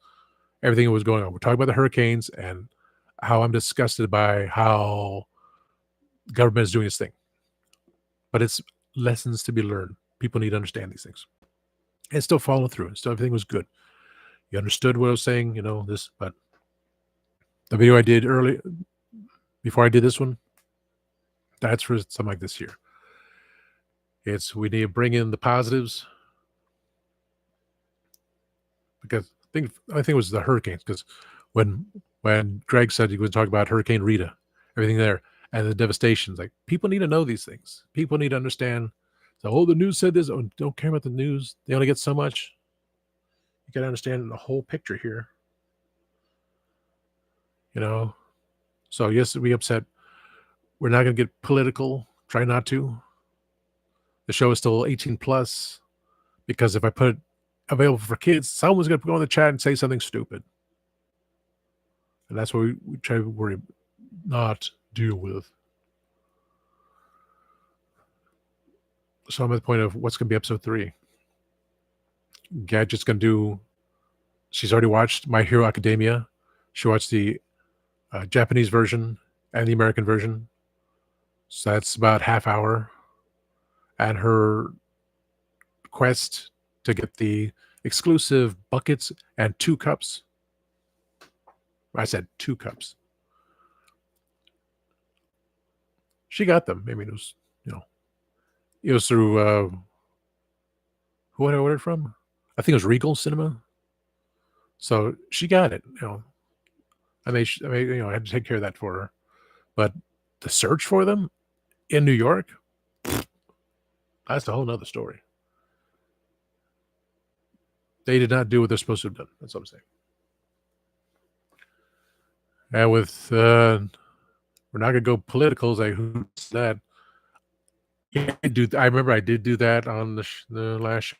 everything that was going on. We're talking about the hurricanes and how I'm disgusted by how government is doing its thing. But it's lessons to be learned. People need to understand these things and still follow through. So everything was good. You understood what I was saying, this. But the video I did early before I did this one, that's for something like this here. We need to bring in the positives because I think it was the hurricanes because when Greg said he was talking about Hurricane Rita, everything there, and the devastations, like people need to know these things. People need to understand. So, the news said this. Oh, don't care about the news. They only get so much. You got to understand the whole picture here. So yes, we upset. We're not going to get political. Try not to. The show is still 18 plus because if I put it available for kids, someone's going to go in the chat and say something stupid. And that's what we try to worry, not deal with. So I'm at the point of what's going to be episode 3. Gadget's going to do. She's already watched My Hero Academia. She watched the Japanese version and the American version. So that's about half hour. And her quest to get the exclusive buckets and 2 cups. I said 2 cups. She got them. I mean, it was through who had I ordered from? I think it was Regal Cinema. So she got it. I had to take care of that for her. But the search for them in New York, that's a whole nother story. They did not do what they're supposed to have done. That's what I'm saying. And with we're not gonna go political. Like who's that? Yeah, I remember I did do that on the last show.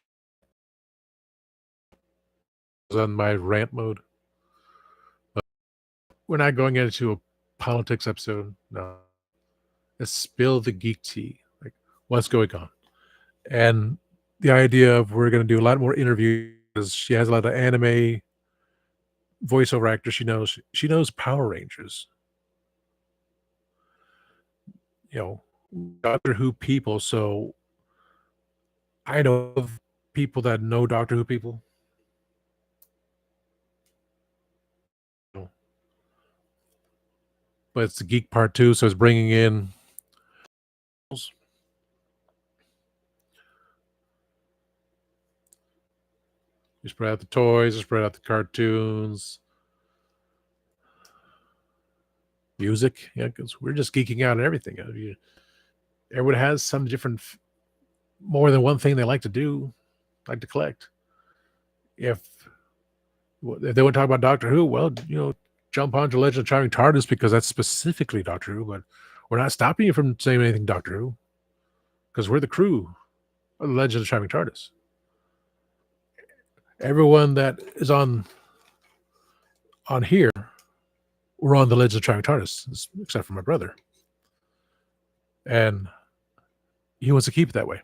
I was on my rant mode. But we're not going into a politics episode. No. Let's spill the geek tea. Like what's going on? And the idea of we're going to do a lot more interviews. She has a lot of anime voiceover actors. She knows Power Rangers. Doctor Who people. So I know of people that know Doctor Who people. But it's the geek part too. So it's bringing in. You spread out the toys, you spread out the cartoons, music. Yeah, because we're just geeking out on everything. Everyone has some different, more than one thing they like to do, like to collect. If they want to talk about Doctor Who, well, jump onto Legend of Charming TARDIS because that's specifically Doctor Who. But we're not stopping you from saying anything Doctor Who because we're the crew of the Legend of Charming TARDIS. Everyone that is on here, we're on the Legend of Charming TARDIS, except for my brother. And he wants to keep it that way.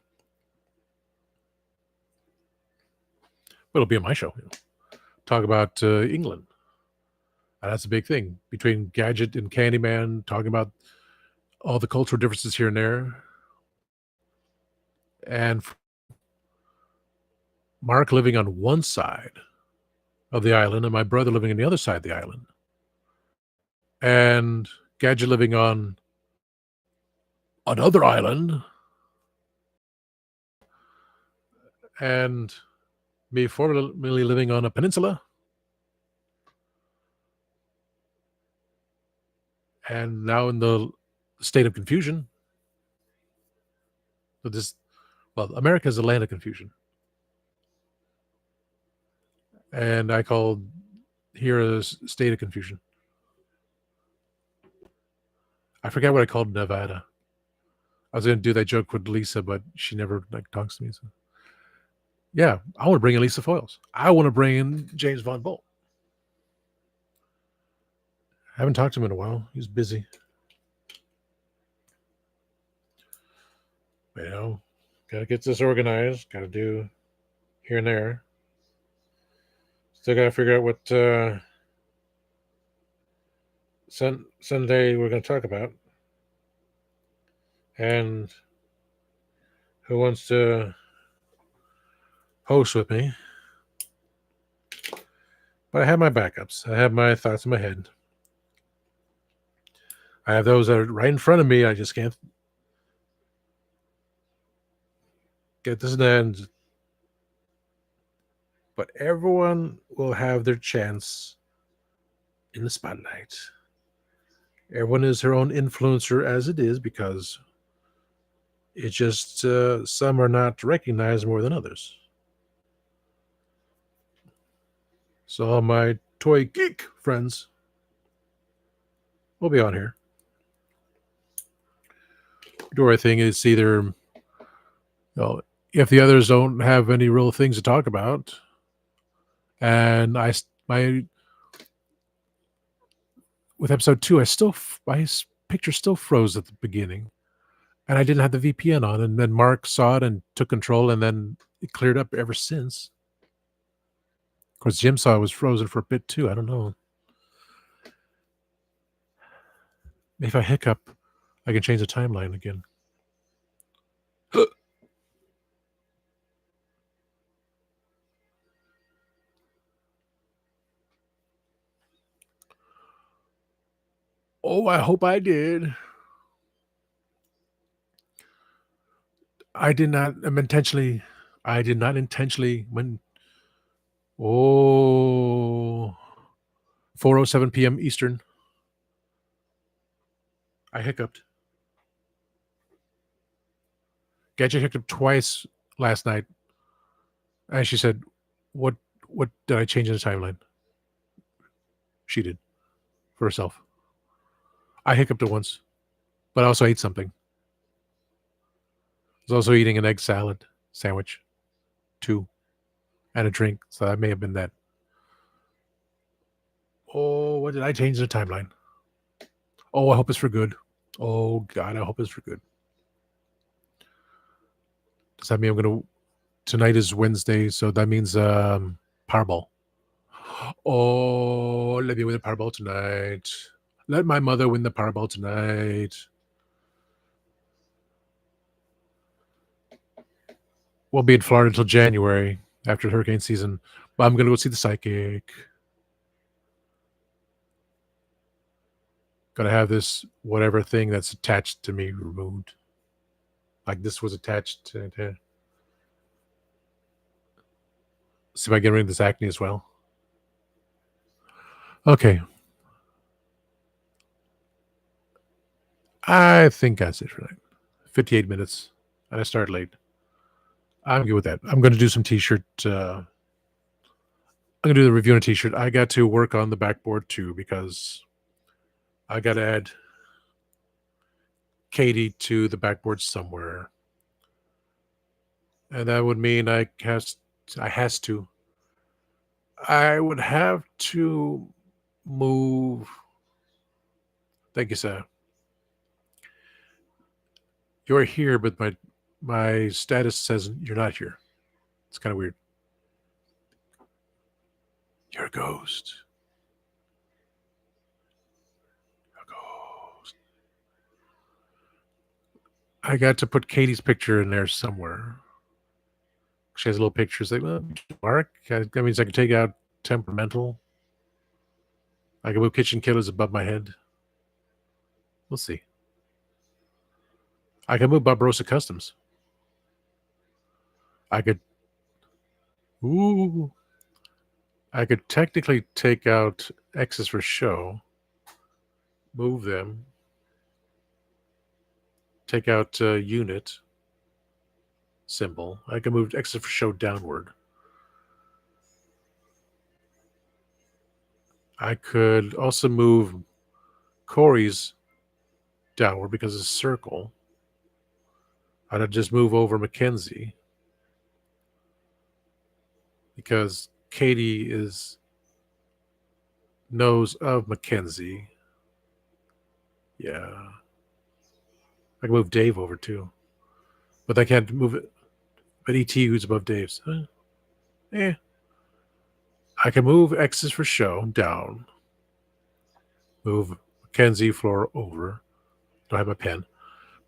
But it'll be on my show. Talk about England. And that's a big thing between Gadget and Candyman, talking about all the cultural differences here and there. And Mark living on one side of the island and my brother living on the other side of the island. And Gadget living on another island. And me formerly living on a peninsula. And now in the state of confusion. America is a land of confusion. And I called here a state of confusion. I forget what I called Nevada. I was going to do that joke with Lisa, but she never talks to me. So. Yeah, I want to bring in Lisa Foyles. I want to bring in James Von Bolt. I haven't talked to him in a while. He's busy. Got to get this organized. Got to do here and there. Still gotta figure out what Sunday we're gonna talk about, and who wants to host with me. But I have my backups. I have my thoughts in my head. I have those that are right in front of me. I just can't get this end. But everyone will have their chance in the spotlight. Everyone is her own influencer as it is, because it's just some are not recognized more than others. So all my toy geek friends will be on here. Door thing is either, if the others don't have any real things to talk about, and my with episode 2, my picture still froze at the beginning, and I didn't have the VPN on, and then Mark saw it and took control, and then it cleared up ever since. Of course, Jim saw it was frozen for a bit too. I don't know. If I hiccup, I can change the timeline again. Oh, I hope I did. I did not intentionally. I did not intentionally. When 4:07 p.m. Eastern, I hiccuped. Gadget hiccuped twice last night, and she said, "What did I change in the timeline?" She did for herself. I hiccuped it once, but I also ate something. I was also eating an egg salad sandwich, too, and a drink. So that may have been that. Oh, what did I change in the timeline? Oh, I hope it's for good. Oh God, I hope it's for good. Does that mean I'm gonna? Tonight is Wednesday, so that means Powerball. Oh, let me win the Powerball tonight. Let my mother win the Powerball tonight. We'll be in Florida until January after hurricane season, but I'm gonna go see the psychic. Gonna have this whatever thing that's attached to me removed. Like this was attached to. See if I get rid of this acne as well. Okay. I think that's it for tonight. 58 minutes. And I started late. I'm good with that. I'm going to do some t-shirt. I'm going to do the review on a t-shirt. I got to work on the backboard too, because I got to add Katie to the backboard somewhere. And that would mean I would have to move. Thank you, sir. You're here, but my status says you're not here. It's kind of weird. You're a ghost. A ghost. I got to put Katie's picture in there somewhere. She has a little picture. It's like, well, Mark. That means I can take out temperamental. I can move kitchen killers above my head. We'll see. I can move Barbarossa Customs. I could. Ooh. I could technically take out X's for show. Move them. Take out unit symbol. I can move X's for show downward. I could also move Corey's downward because it's a circle. I'd just move over Mackenzie because Katie knows of Mackenzie. Yeah. I can move Dave over too. But I can't move it. But ET, who's above Dave's. Huh? I can move X's for show down. Move Mackenzie floor over. Don't have my pen.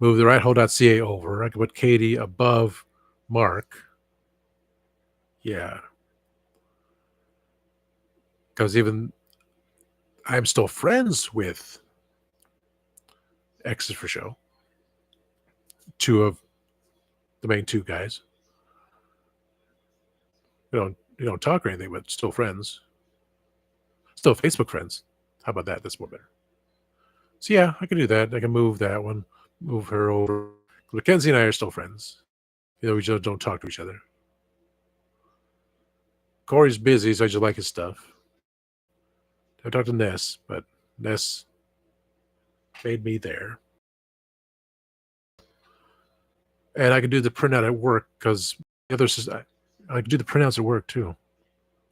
Move the righthole.ca over. I can put Katie above Mark. Yeah. Because even I'm still friends with X's for show. Two of the main two guys. We don't talk or anything, but still friends. Still Facebook friends. How about that? That's more better. So yeah, I can do that. I can move that one, move her over. Mackenzie and I are still friends. We just don't talk to each other. Corey's busy, so I just like his stuff. I talked to Ness, but Ness made me there. And I can do the printout at work because the other I can do the printouts at work too.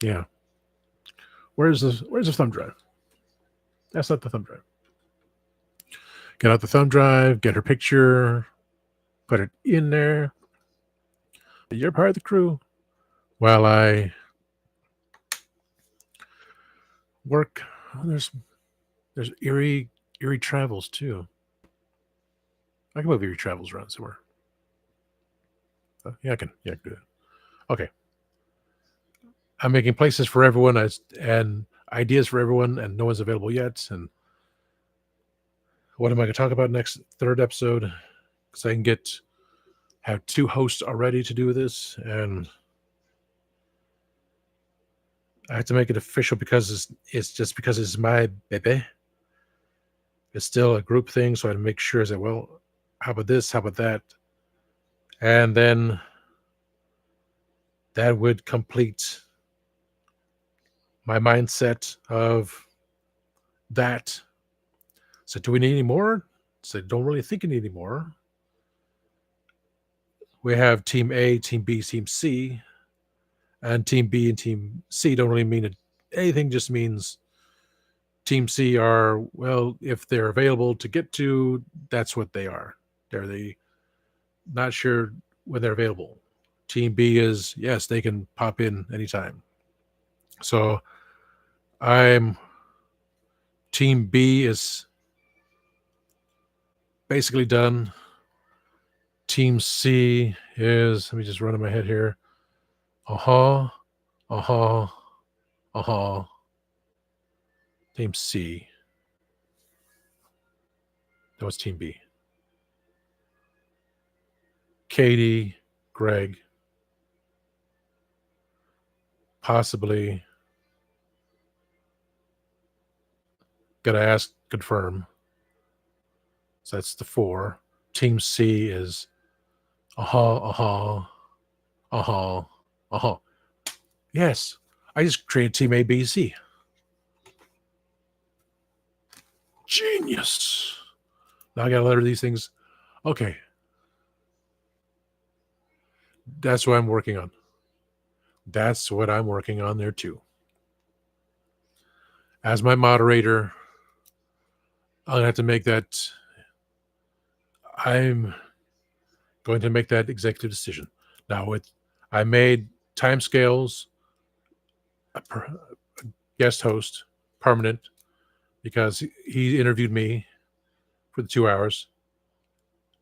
Yeah. Where's the thumb drive? That's not the thumb drive. Get out the thumb drive, get her picture, put it in there. You're part of the crew. While I work, there's Erie Travels too. I can move Erie Travels around somewhere. Yeah, I can do that. Okay. I'm making places for everyone and ideas for everyone, and no one's available yet. And what am I going to talk about next third episode? Because I can have two hosts already to do this, and I have to make it official because it's just because it's my baby. It's still a group thing, so I make sure that, well, how about this? How about that? And then that would complete my mindset of that. So do we need any more? So don't really think any more. We have Team A, Team B, Team C, and Team B and Team C don't really mean anything, just means Team C are, well, if they're available to get to, that's what they are. They're not sure when they're available. Team B is, yes, they can pop in anytime. So Team B is basically done. Team C is, let me just run in my head here. Team C. That was Team B. Katie, Greg, possibly. Gotta ask, confirm. So that's the 4. Team C is Yes, I just created Team A, B, C. Genius. Now I gotta letter these things. Okay. That's what I'm working on. That's what I'm working on there too. As my moderator, I'm gonna have to make that. I'm going to make that executive decision. Now, I made timescales, a guest host, permanent, because he interviewed me for the 2 hours.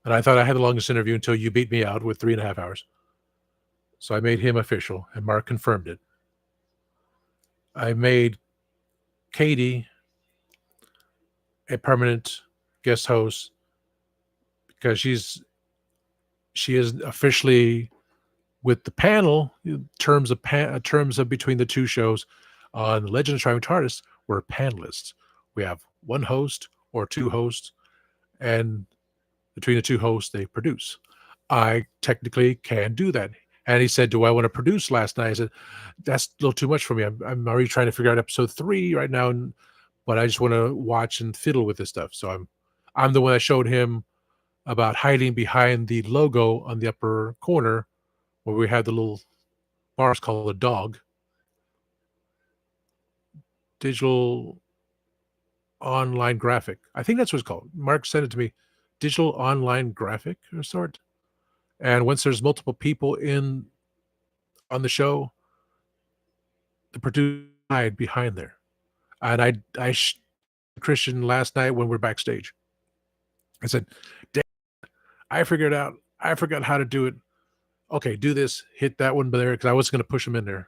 And I thought I had the longest interview until you beat me out with 3.5 hours. So I made him official, and Mark confirmed it. I made Katie a permanent guest host because she is officially with the panel in terms of between the two shows on Legend of Traveling TARDIS. We're panelists. We have one host or two hosts, and between the two hosts, they produce. I technically can do that. And he said, "Do I want to produce?" Last night, I said, "That's a little too much for me. I'm already trying to figure out episode 3 right now, but I just want to watch and fiddle with this stuff." So I'm the one that showed him about hiding behind the logo on the upper corner where we had the little bars called a dog. Digital online graphic. I think that's what it's called. Mark sent it to me. Digital online graphic or sort. And once there's multiple people on the show, the producer hide behind there. And I Christian last night when we're backstage. I said, "Dave, I figured out. I forgot how to do it. Okay, do this. Hit that one there because I was going to push him in there."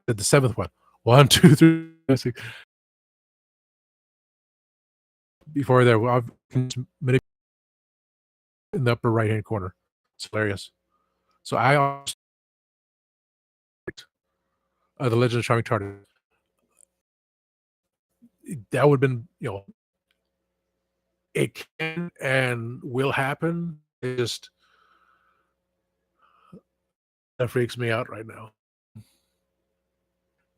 Did the seventh one. 1, 2, 3. Before that, I've in the upper right hand corner. It's hilarious. So I also the Legend of Charming Tartar. That would have been, it can and will happen. It just that freaks me out right now.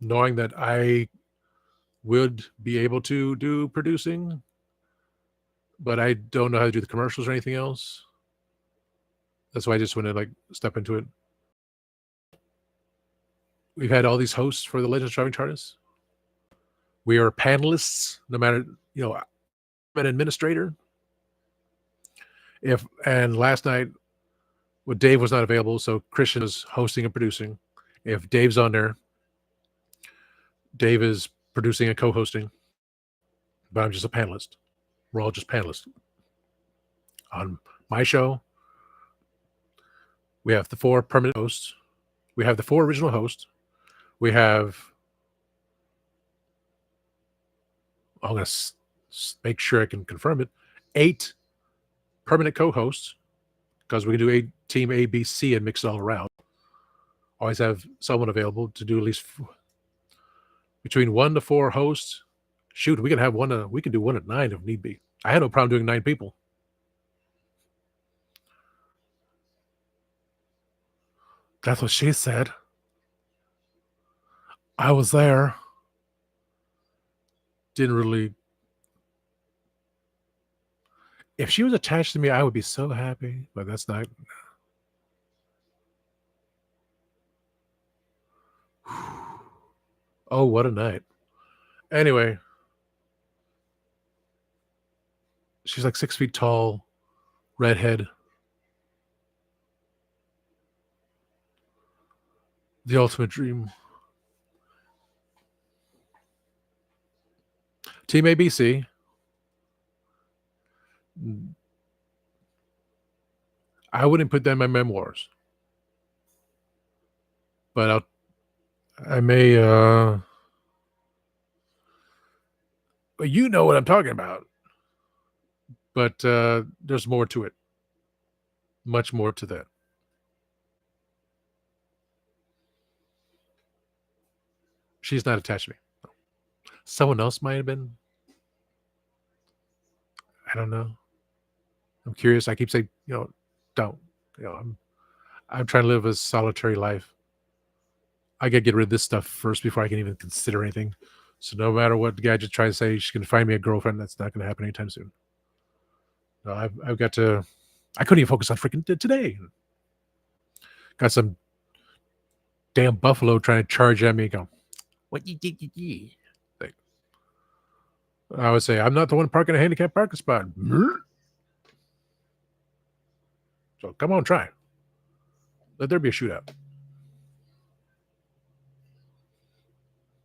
Knowing that I would be able to do producing, but I don't know how to do the commercials or anything else. That's why I just want to step into it. We've had all these hosts for the Legend of Driving Chartists. We are panelists, no matter, I'm an administrator. And last night, Dave was not available, so Christian is hosting and producing. If Dave's on there, Dave is producing and co-hosting, but I'm just a panelist. We're all just panelists. On my show, we have the 4 permanent hosts. We have the 4 original hosts. We have, I'm going to make sure I can confirm it, 8 permanent co-hosts, because we can do team A, B, C and mix it all around. Always have someone available to do at least between 1 to 4 hosts. Shoot, we can have one. We can do one at 9 if need be. I had no problem doing 9 people. That's what she said. I was there. Didn't really. If she was attached to me, I would be so happy, but that's not. Oh, what a night. Anyway, she's like 6 feet tall, redhead. The ultimate dream. Team ABC. I wouldn't put that in my memoirs, but I may. You know what I'm talking about, but there's more to it. Much more to that. She's not attached to me. Someone else might have been. I don't know. I'm curious. I keep saying, don't. I'm trying to live a solitary life. I gotta get rid of this stuff first before I can even consider anything. So no matter what the gadget tries to say, she's gonna find me a girlfriend. That's not gonna happen anytime soon. No, I've got to. I couldn't even focus on freaking today. Got some damn buffalo trying to charge at me. Go, what you did? I would say I'm not the one parking a handicapped parking spot. So come on, try. Let there be a shootout.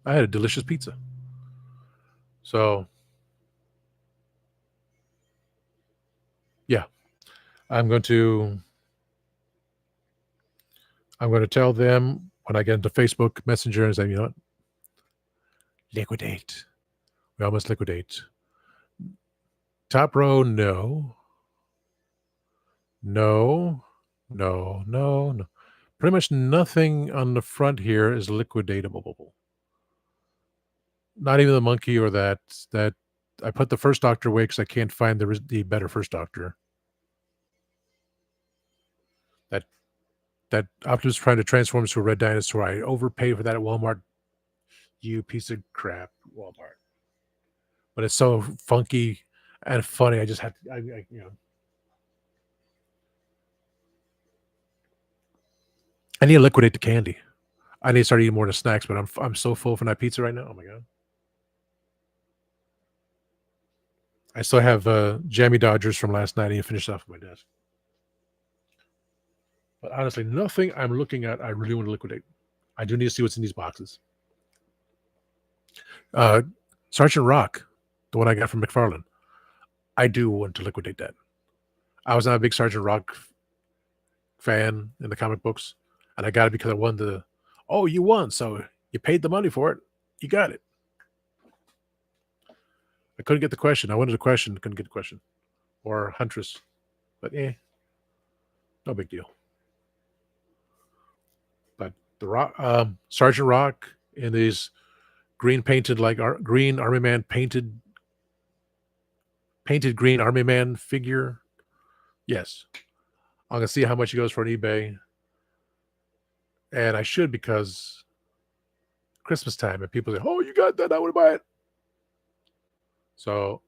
I had a delicious pizza. So, yeah, I'm going to tell them when I get into Facebook Messenger and say, liquidate. We almost liquidate. Top row, no. No. Pretty much nothing on the front here is liquidatable. Not even the monkey or that I put the first doctor away because I can't find the better first doctor. That Optimus trying to transform into a red dinosaur. I overpaid for that at Walmart. You piece of crap, Walmart. But it's so funky and funny. I just have to, I need to liquidate the candy. I need to start eating more of the snacks, but I'm so full from that pizza right now. Oh my god. I still have Jammy Dodgers from last night. I need to finish off my desk. But honestly, nothing I'm looking at I really want to liquidate. I do need to see what's in these boxes. Sergeant Rock, the one I got from McFarlane. I do want to liquidate that. I was not a big Sergeant Rock fan in the comic books, and I got it because I won the. Oh, you won, so you paid the money for it. You got it. I couldn't get the question. I wanted a question, couldn't get the question, or Huntress, but no big deal. But the Rock, Sergeant Rock, in these green painted green Army Man painted green Army Man figure. Yes, I'm gonna see how much it goes for on eBay, and I should because Christmas time and people say, "Oh, you got that? I want to buy it." So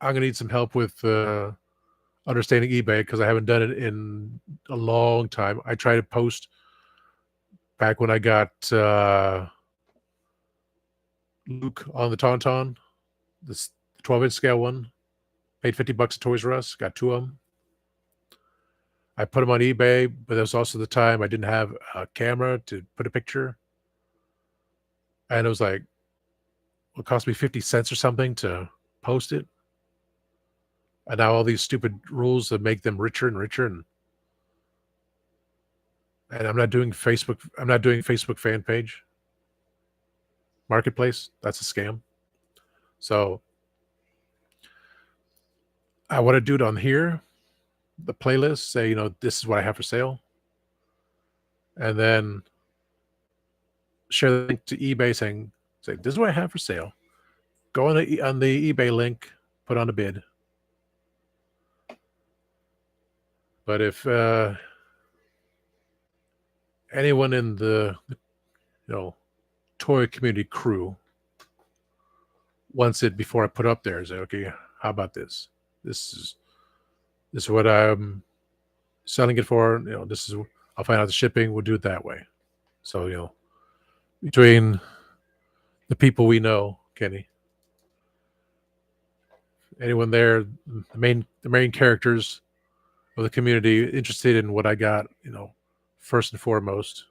I'm gonna need some help with understanding eBay because I haven't done it in a long time. I tried to post back when I got Luke on the Tauntaun, this 12-inch scale one. Paid $50 at Toys R Us. Got two of them. I put them on eBay, but there was also the time I didn't have a camera to put a picture, and it was like it cost me 50 cents or something to post it. And now all these stupid rules that make them richer and richer, and I'm not doing Facebook. I'm not doing Facebook fan page. Marketplace. That's a scam. So I want to do it on here, the playlist, say, this is what I have for sale. And then share the link to eBay saying, this is what I have for sale. Go on the eBay link, put on a bid. But if anyone in the toy community crew wants it before I put up there, say, okay, how about this? This is what I'm selling it for. This is, I'll find out the shipping. We'll do it that way. So between the people we know, Kenny, anyone there, the main characters of the community interested in what I got, first and foremost,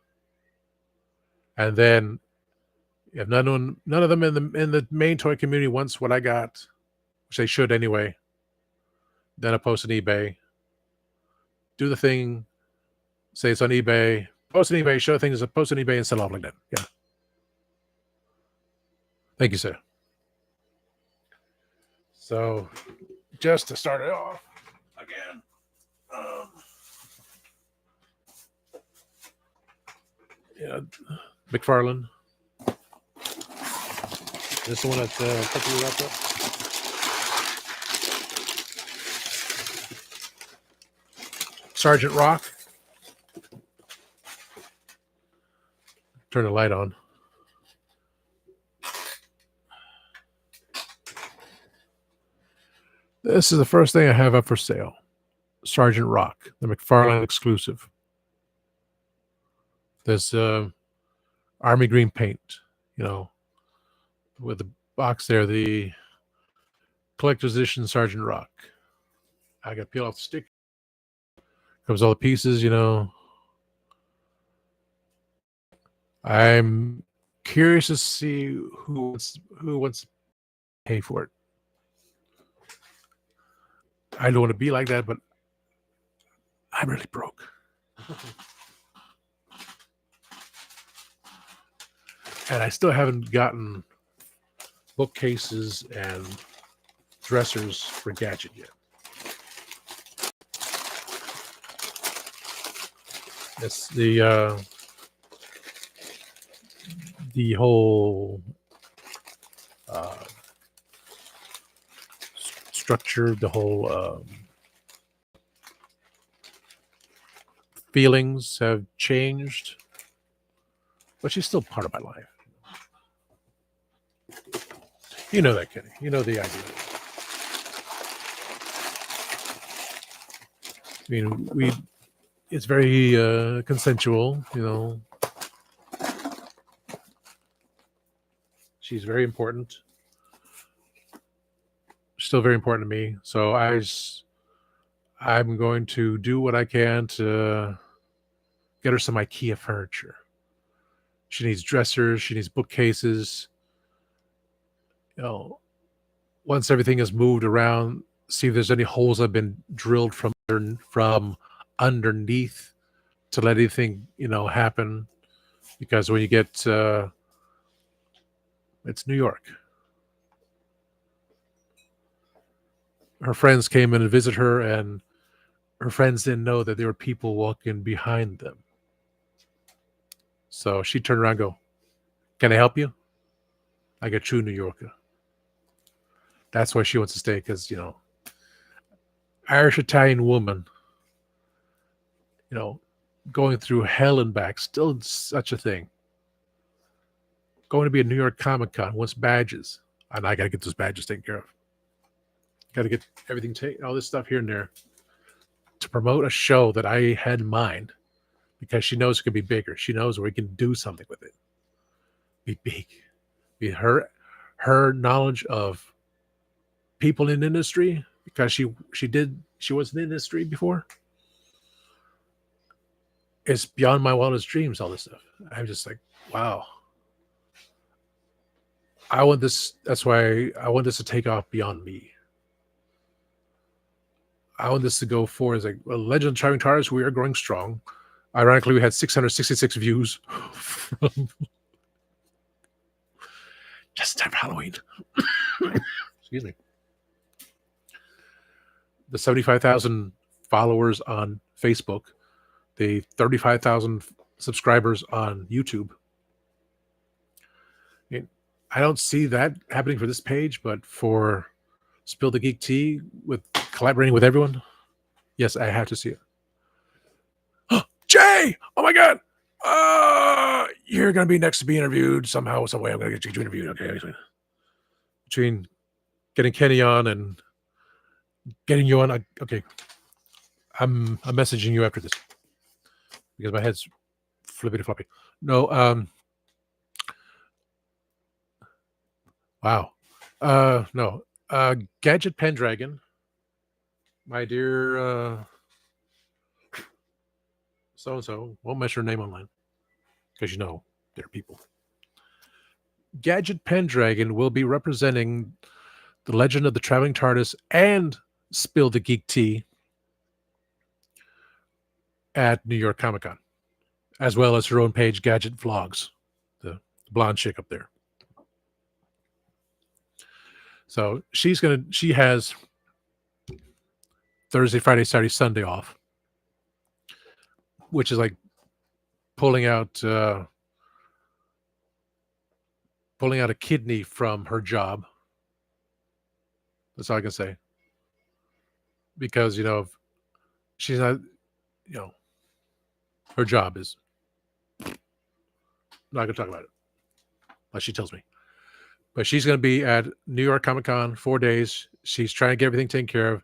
and then if none of them in the main toy community wants what I got, which they should anyway, then I post on eBay, do the thing, say it's on eBay, post on eBay, show things, post on eBay, and sell off like that. Yeah. Thank you, sir. So, just to start it off again, McFarlane. This is the one that quickly wrapped up. Sergeant Rock. Turn the light on. This is the first thing I have up for sale. Sergeant Rock, the McFarlane exclusive. This army green paint, with the box there, the collector's edition Sergeant Rock. I got to peel off the stick. Comes all the pieces, I'm curious to see who wants to pay for it. I don't want to be like that, but I'm really broke. And I still haven't gotten bookcases and dressers for Gadget yet. It's the whole structure, the whole feelings have changed, but she's still part of my life. You know that, Kenny. You know the idea. I mean, it's very consensual, She's very important. Still very important to me. So I'm going to do what I can to get her some IKEA furniture. She needs dressers. She needs bookcases. you know, once everything is moved around, see if there's any holes that have been drilled from underneath to let anything happen. Because when you get it's New York. Her friends came in and visit her, and her friends didn't know that there were people walking behind them. So she turned around and go, "Can I help you?" Like a true New Yorker. That's why she wants to stay, because, Irish Italian woman, going through hell and back, still such a thing. Going to be a New York Comic Con, wants badges. And I got to get those badges taken care of. Got to get everything taken, all this stuff here and there to promote a show that I had in mind, because she knows it can be bigger. She knows we can do something with it. Be big. Be her knowledge of people in the industry, because she was in the industry before. It's beyond my wildest dreams, all this stuff. I'm just like, wow. I want this. That's why I want this to take off beyond me. I want this to go forward as like, well, Legend of the Traveling TARDIS, we are growing strong. Ironically, we had 666 views from just in time for Halloween. Excuse me. The 75,000 followers on Facebook, the 35,000 subscribers on YouTube. I don't see that happening for this page, but for Spill the Geek Tea, with collaborating with everyone, yes, I have to see it. Jay! Oh my God! You're going to be next to be interviewed somehow, some way. I'm going to get you interviewed. Okay. Between getting Kenny on and getting you on, okay. I'm messaging you after this because my head's flippity floppy. No, wow. No. Gadget Pendragon, my dear so-and-so, won't mention her name online because they're people. Gadget Pendragon will be representing the Legend of the Traveling TARDIS and Spill the Geek Tea at New York Comic Con, as well as her own page, Gadget Vlogs, the blonde chick up there. So she has Thursday, Friday, Saturday, Sunday off, which is like pulling out a kidney from her job. That's all I can say. Because, she's not, her job is not going to talk about it, like she tells me. But she's going to be at New York Comic Con 4 days. She's trying to get everything taken care of.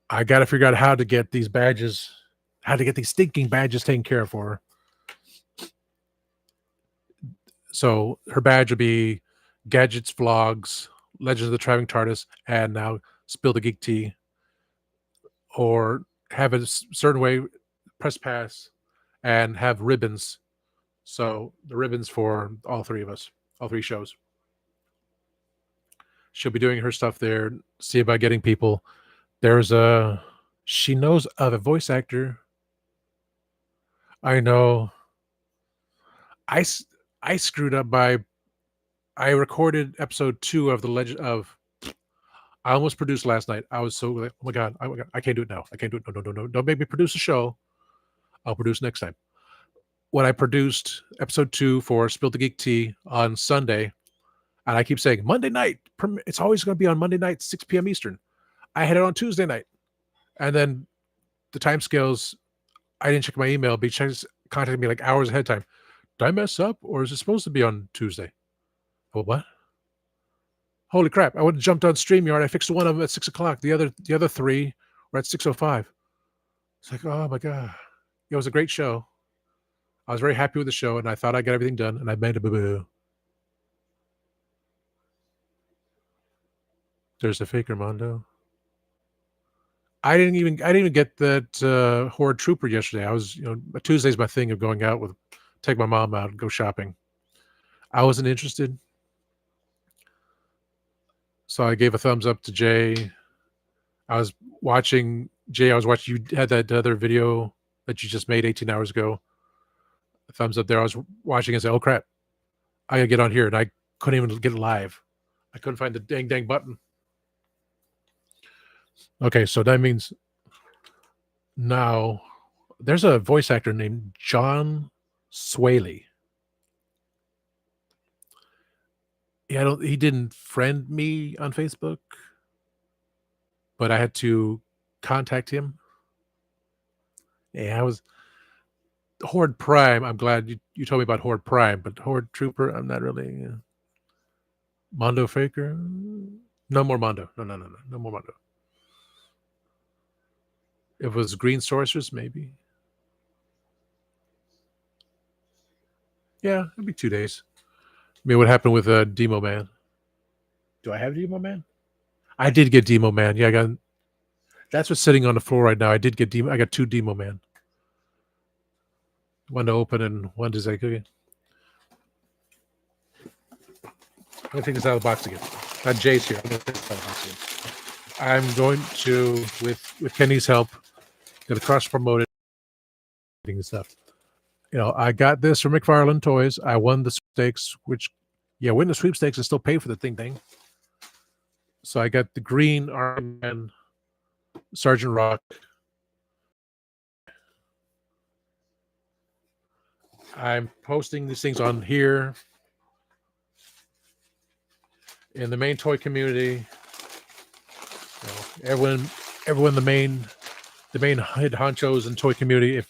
I got to figure out how to get these badges, how to get these stinking badges taken care of for her. So her badge will be Gadgets Vlogs, Legends of the Traveling TARDIS, and now Spill the Geek Tea. Or have it a certain way, press pass, and have ribbons. So the ribbons for all three of us, all three shows. She'll be doing her stuff there. See about getting people. She knows of a voice actor. I know. I screwed up I recorded episode 2 of the Legend of. I almost produced last night. I was so like, oh my God, I can't do it now. I can't do it. No. Don't make me produce a show. I'll produce next time. When I produced episode 2 for Spill the Geek Tea on Sunday, and I keep saying Monday night, it's always going to be on Monday night, 6 p.m. Eastern. I had it on Tuesday night. And then the time scales, I didn't check my email. Beach contacted me like hours ahead of time. Did I mess up, or is it supposed to be on Tuesday? Oh, what? Holy crap. I would have jumped on StreamYard. I fixed one of them at 6 o'clock. The other 3 were at 6:05. It's like, oh my God. It was a great show. I was very happy with the show, and I thought I got everything done, and I made a boo-boo. There's a fake Armando. I didn't even get that Horde Trooper yesterday. I was, Tuesday's my thing of going out take my mom out and go shopping. I wasn't interested. So I gave a thumbs up to Jay. I was watching Jay. I was watching. You had that other video that you just made 18 hours ago. A thumbs up there. I was watching and said, "Oh crap, I gotta get on here," and I couldn't even get live. I couldn't find the dang button. Okay, so that means now there's a voice actor named John Swaley. Yeah, he didn't friend me on Facebook, but I had to contact him. Yeah, I was Horde Prime. I'm glad you told me about Horde Prime, but Horde Trooper, I'm not really. Mondo Faker? No more Mondo. No more Mondo. If it was Green Sorceress, maybe. Yeah, it'd be 2 days. I mean, what happened with Demo Man? Do I have Demo Man? I did get Demo Man. Yeah, I got. That's what's sitting on the floor right now. I did get Demo. I got 2 Demo Man. One to open and one to say cookie. I'm gonna take this out of the box again. Not Jay's here. I'm gonna take this out of the box again. I'm going to, with Kenny's help, gonna cross promote it and stuff. You know, I got this from McFarlane Toys. I won the sweepstakes, which, yeah, win the sweepstakes and still pay for the thing. So I got the green Army Man, Sergeant Rock. I'm posting these things on here in the main toy community. You know, everyone, the main head honchos in toy community, if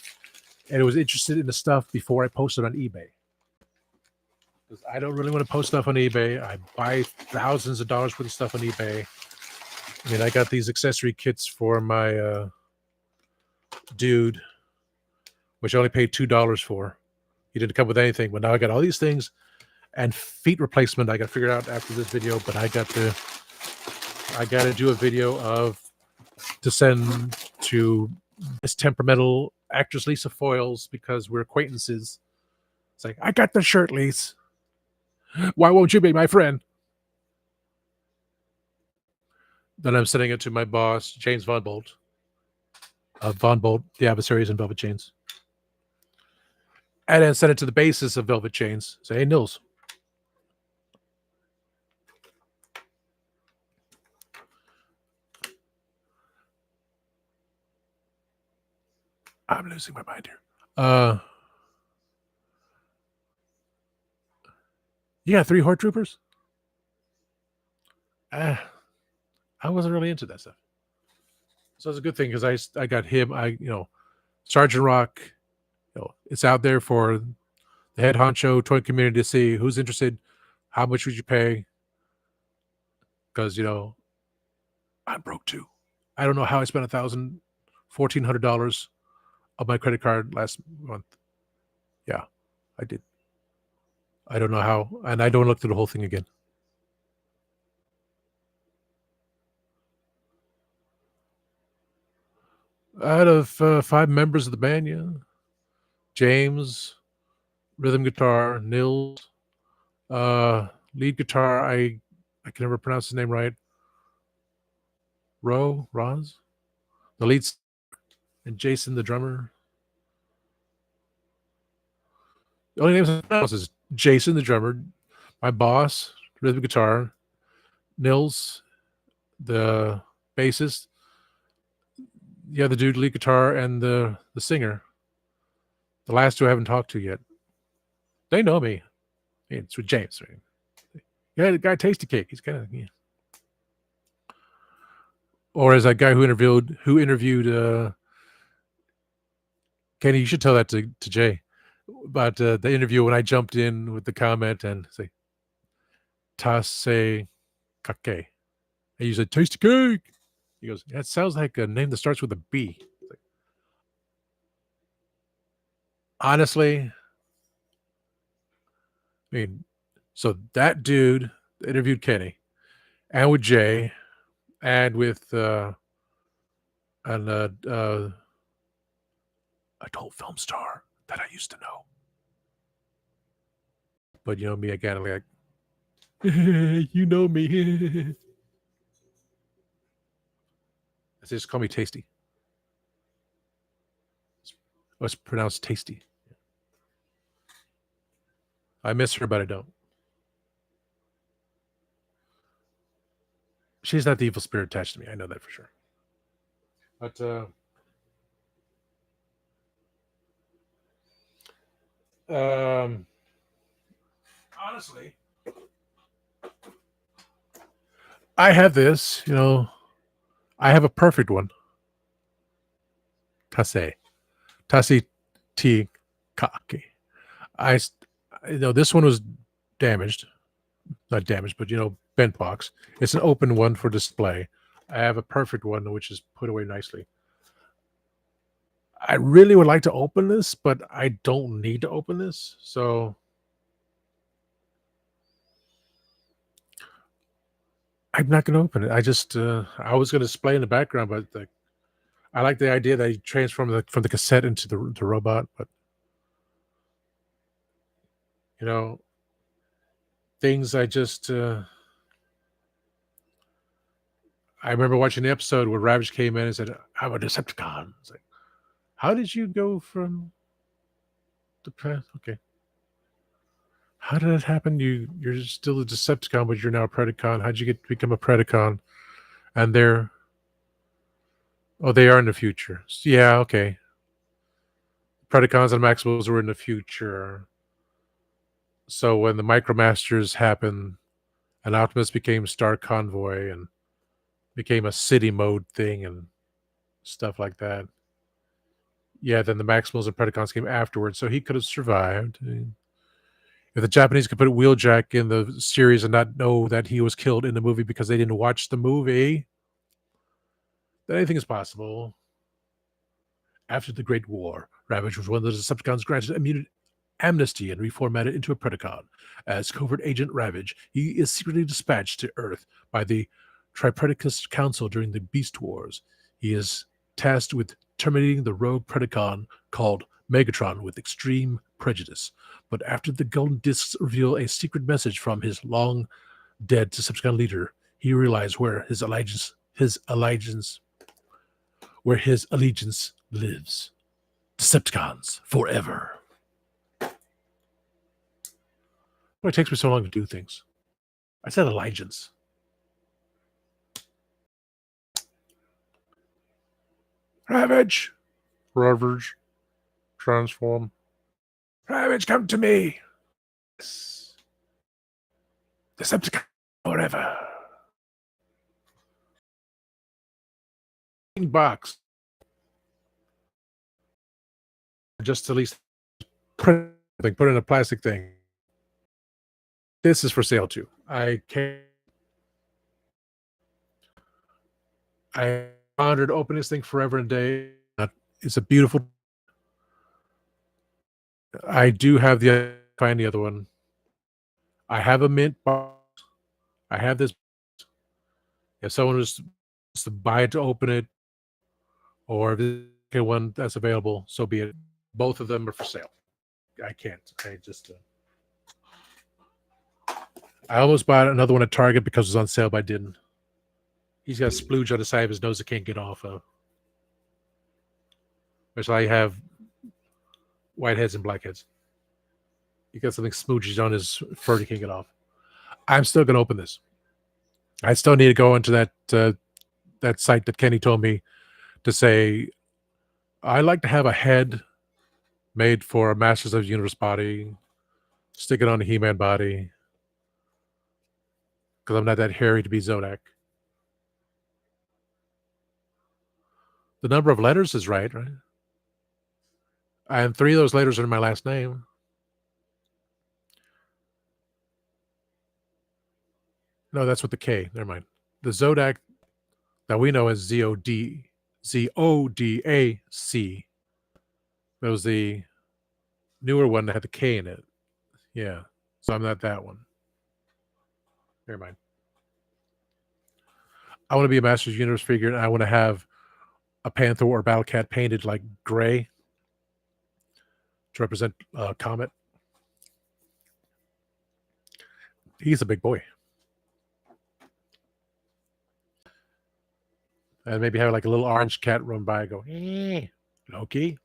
and was interested in the stuff before I posted on eBay. Because I don't really want to post stuff on eBay. I buy thousands of dollars worth of stuff on eBay. I mean, I got these accessory kits for my dude, which I only paid $2 for. He didn't come with anything, but now I got all these things and feet replacement. I got to figure out after this video, but I got to do a video to send to this temperamental actress Lisa Foyles because we're acquaintances. It's like, I got the shirt, Lisa. Why won't you be my friend? Then I'm sending it to my boss, James Von Bolt. Von Bolt, The Adversaries and Velvet Chains. And then send it to the basis of Velvet Chains. Say, hey, Nils. I'm losing my mind here. You got 3 Horde Troopers? I wasn't really into that stuff. So it's a good thing because I got him. Sergeant Rock. It's out there for the head honcho toy community to see who's interested. How much would you pay? Because I'm broke too. I don't know how I spent $1,400 on my credit card last month. Yeah, I did. I don't know how, and I don't look through the whole thing again. Out of 5 members of the band, yeah. James, rhythm guitar, Nils, lead guitar, I can never pronounce his name right. Roz, the lead, and Jason, the drummer. The only names I pronounce is Jason, the drummer, my boss, rhythm guitar, Nils, the bassist, the other dude, lead guitar, and the singer. The last 2 I haven't talked to yet. They know me. It's with James. Right? Yeah, the guy Tasty Cake. He's kind of, yeah. Or as that guy who interviewed Kenny, you should tell that to Jay about the interview when I jumped in with the comment and say Tase Kake. And you said Tasty Cake. He goes, yeah, it sounds like a name that starts with a B. Like, honestly, I mean, so that dude interviewed Kenny and with Jay and with an adult film star that I used to know. But you know me, I kind of like, you know me. They just call me Tasty. It's pronounced Tasty. I miss her, but I don't. She's not the evil spirit attached to me. I know that for sure. But honestly, I have this. I have a perfect one. Tase T Kake. This one was damaged, not damaged, but bent box. It's an open one for display. I have a perfect one which is put away nicely. I really would like to open this, but I don't need to open this. So I'm not going to open it. I was going to display in the background, but I like the idea that he transformed from the cassette into the robot. But things I remember watching the episode where Ravage came in and said, "I'm a Decepticon." It's like, how did you go from the past? Okay. How did that happen? You're still a Decepticon, but you're now a Predacon. How'd you become a Predacon? And they are in the future. Yeah, okay. Predacons and Maximals were in the future. So when the Micromasters happened, and Optimus became Star Convoy and became a city mode thing and stuff like that. Yeah, then the Maximals and Predacons came afterwards, so he could have survived. If the Japanese could put Wheeljack in the series and not know that he was killed in the movie because they didn't watch the movie, then anything is possible. After the Great War, Ravage was one of the Decepticons granted amnesty and reformatted into a Predacon. As covert agent Ravage, he is secretly dispatched to Earth by the Tripredacus Council during the Beast Wars. He is tasked with terminating the rogue Predacon called Megatron with extreme prejudice. But after the golden discs reveal a secret message from his long-dead Decepticon leader, he realizes where his allegiance lives. Decepticons forever. Why it takes me so long to do things? I said allegiance. Ravage, transform. Ravage, come to me. Decepticon forever. Box. Just at least put it in a plastic thing. This is for sale too. I pondered opening this thing forever and a day. It's a beautiful. I do have find the other one. I have a mint box. I have this. If someone was to buy it to open it, or if there's one that's available, so be it. Both of them are for sale. I can't. I almost bought another one at Target because it was on sale, but I didn't. He's got a splooge on the side of his nose that can't get off of. Which I have whiteheads and blackheads. He got something smoochy on his fur he can't get off. I'm still going to open this. I still need to go into that site that Kenny told me to say, I like to have a head made for a Masters of the Universe body, stick it on a He-Man body, because I'm not that hairy to be Zodak. The number of letters is right? And 3 of those letters are in my last name. No, that's with the K. Never mind. The Zodak that we know as Z-O-D-A-C. That was the newer one that had the K in it. Yeah. So I'm not that one. Never mind. I want to be a Masters of the Universe figure, and I want to have a Panther or Battle Cat painted like gray to represent Comet. He's a big boy. and maybe have like a little orange cat run by and go, Loki.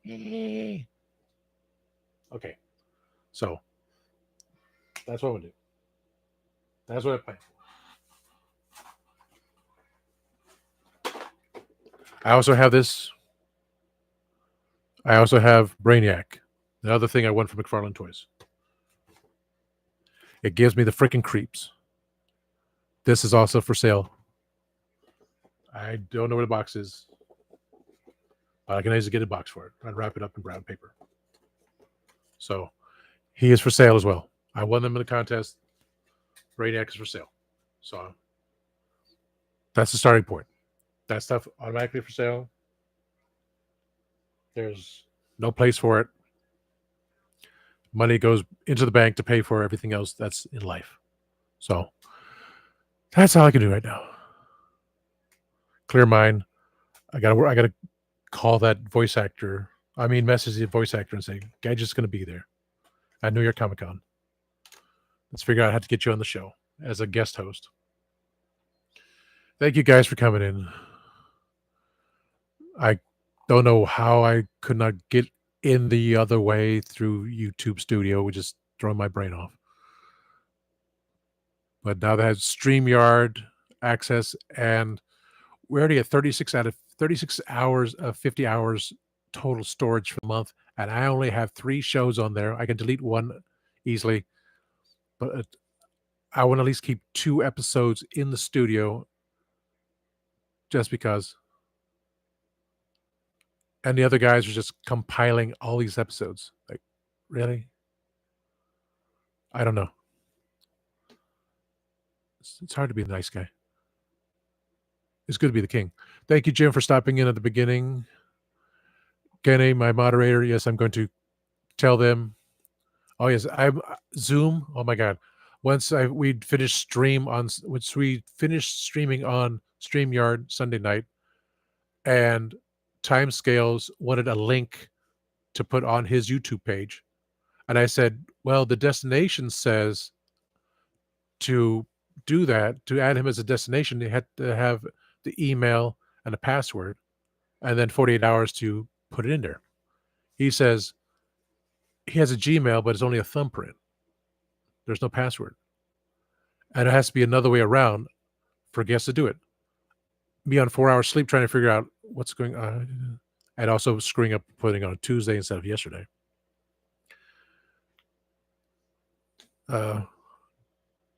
Okay. So that's what I'm going to do. That's what I plan for. I also have this. I also have Brainiac, the other thing I won from McFarlane Toys. It gives me the freaking creeps. This is also for sale. I don't know where the box is, but I can easily get a box for it and wrap it up in brown paper. So he is for sale as well. I won them in the contest. Brainiac is for sale. So that's the starting point. That stuff automatically for sale. There's no place for it. Money goes into the bank to pay for everything else that's in life. So that's all I can do right now. Clear mind. I gotta call that voice actor. Message the voice actor and say, Gadget's gonna be there at New York Comic Con. Let's figure out how to get you on the show as a guest host. Thank you guys for coming in. I don't know how I could not get in the other way through YouTube Studio, which is throwing my brain off. But now that has StreamYard access, and we're already at 36 out of 36 hours of 50 hours total storage for the month, and I only have 3 shows on there. I can delete one easily, but I want to at least keep 2 episodes in the studio just because. And the other guys are just compiling all these episodes. Like, really? I don't know. It's hard to be a nice guy. It's good to be the king. Thank you, Jim, for stopping in at the beginning. Kenny, my moderator. Yes, I'm going to tell them. Oh yes, I'm Zoom. Oh my God! Once we finished streaming on StreamYard Sunday night, and Timescales wanted a link to put on his YouTube page, and I said, "Well, the destination says to do that, to add him as a destination, they had to have the email and a password, and then 48 hours to put it in there." He says he has a Gmail, but it's only a thumbprint. There's no password. And it has to be another way around for guests to do it. Me on 4 hours sleep trying to figure out what's going on, and also screwing up putting on a Tuesday instead of yesterday.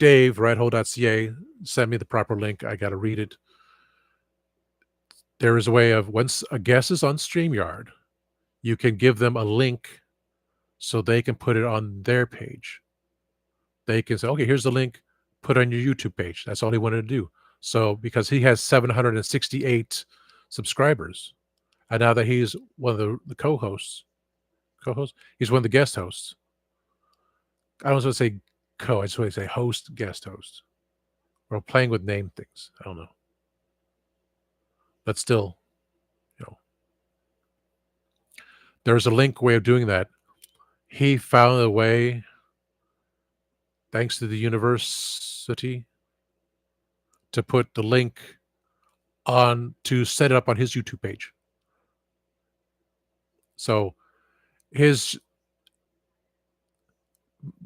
Dave, righthole.ca, sent me the proper link. I got to read it. There is a way of, once a guest is on StreamYard, you can give them a link so they can put it on their page. They can say, okay, here's the link, put it on your YouTube page. That's all he wanted to do. So because he has 768 subscribers, and now that he's one of the co-hosts, he's one of the guest hosts. I don't want to say I just want to say host, guest host. We're playing with name things. I don't know. But still, there's a link way of doing that. He found a way, thanks to the university, to put the link on to set it up on his YouTube page. So